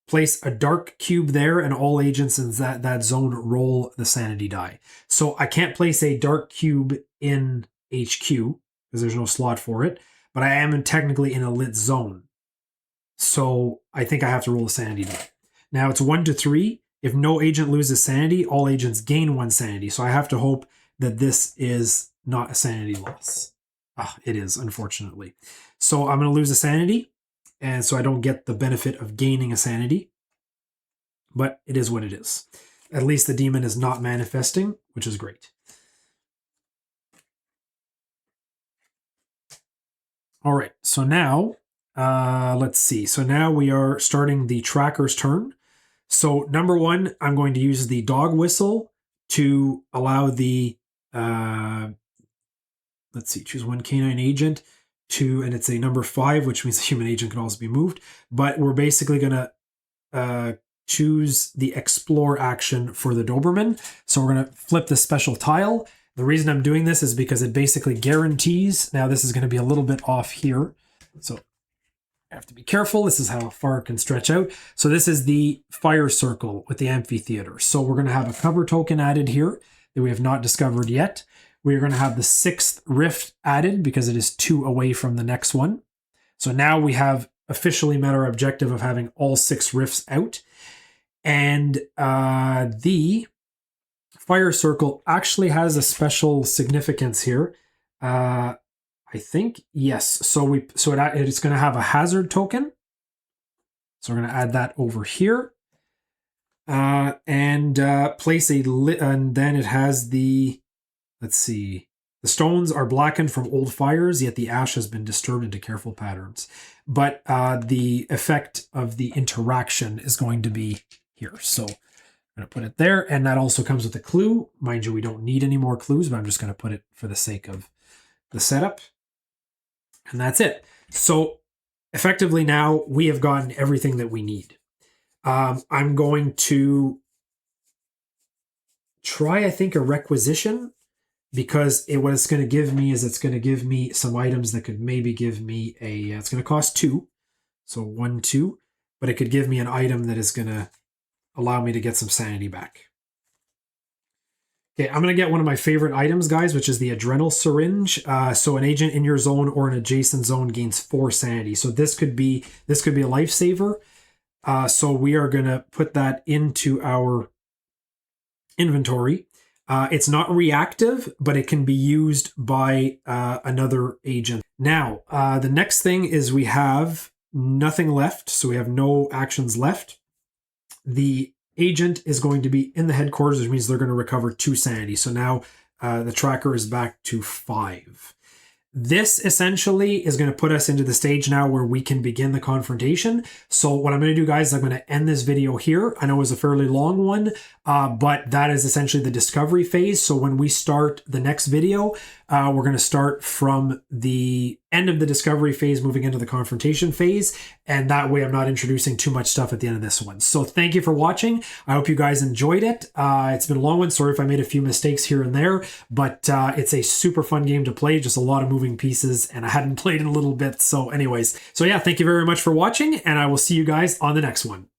place a dark cube there, and all agents in that zone roll the sanity die. So I can't place a dark cube in HQ because there's no slot for it, but I am technically in a lit zone. So I think I have to roll a sanity die. Now it's 1 to 3. If no agent loses sanity, all agents gain 1 sanity. So I have to hope that this is not a sanity loss. It is, unfortunately. So I'm going to lose a sanity, and so I don't get the benefit of gaining a sanity. But it is what it is. At least the demon is not manifesting, which is great. All right, so now, let's see. So now we are starting the tracker's turn. So number 1, I'm going to use the dog whistle to allow the, let's see, choose 1 canine agent and it's a number 5, which means the human agent can also be moved. But we're basically going to choose the explore action for the Doberman. So we're going to flip the special tile. The reason I'm doing this is because it basically guarantees, now this is going to be a little bit off here. So I have to be careful. This is how far it can stretch out. So this is the fire circle with the amphitheater. So we're going to have a cover token added here that we have not discovered yet. We are going to have the 6th rift added because it is 2 away from the next one. So now we have officially met our objective of having all 6 rifts out. And the fire circle actually has a special significance here. I think, yes. So it's going to have a hazard token. So we're going to add that over here. And place and then it has the, let's see, the stones are blackened from old fires, yet the ash has been disturbed into careful patterns. But the effect of the interaction is going to be here. So I'm going to put it there. And that also comes with a clue. Mind you, we don't need any more clues, but I'm just going to put it for the sake of the setup. And that's it. So effectively now we have gotten everything that we need. I'm going to try, I think, a requisition, because what it's going to give me is it's going to give me some items that could maybe give me a, it's going to cost 2. So 1, 2, but it could give me an item that is going to allow me to get some sanity back. Okay, I'm going to get one of my favorite items, guys, which is the adrenal syringe. So an agent in your zone or an adjacent zone gains 4 sanity. So this could be a lifesaver. So we are going to put that into our inventory. It's not reactive, but it can be used by another agent. Now, the next thing is we have nothing left. So we have no actions left. The agent is going to be in the headquarters, which means they're going to recover 2 sanity. So now the tracker is back to 5. This essentially is going to put us into the stage now where we can begin the confrontation. So what I'm going to do, guys, is I'm going to end this video here. I know it was a fairly long one, but that is essentially the discovery phase. So when we start the next video, we're going to start from the end of the discovery phase, moving into the confrontation phase. And that way I'm not introducing too much stuff at the end of this one. So thank you for watching. I hope you guys enjoyed it. It's been a long one. Sorry if I made a few mistakes here and there, but it's a super fun game to play. Just a lot of moving pieces, and I hadn't played in a little bit. So anyways, so yeah, thank you very much for watching, and I will see you guys on the next one.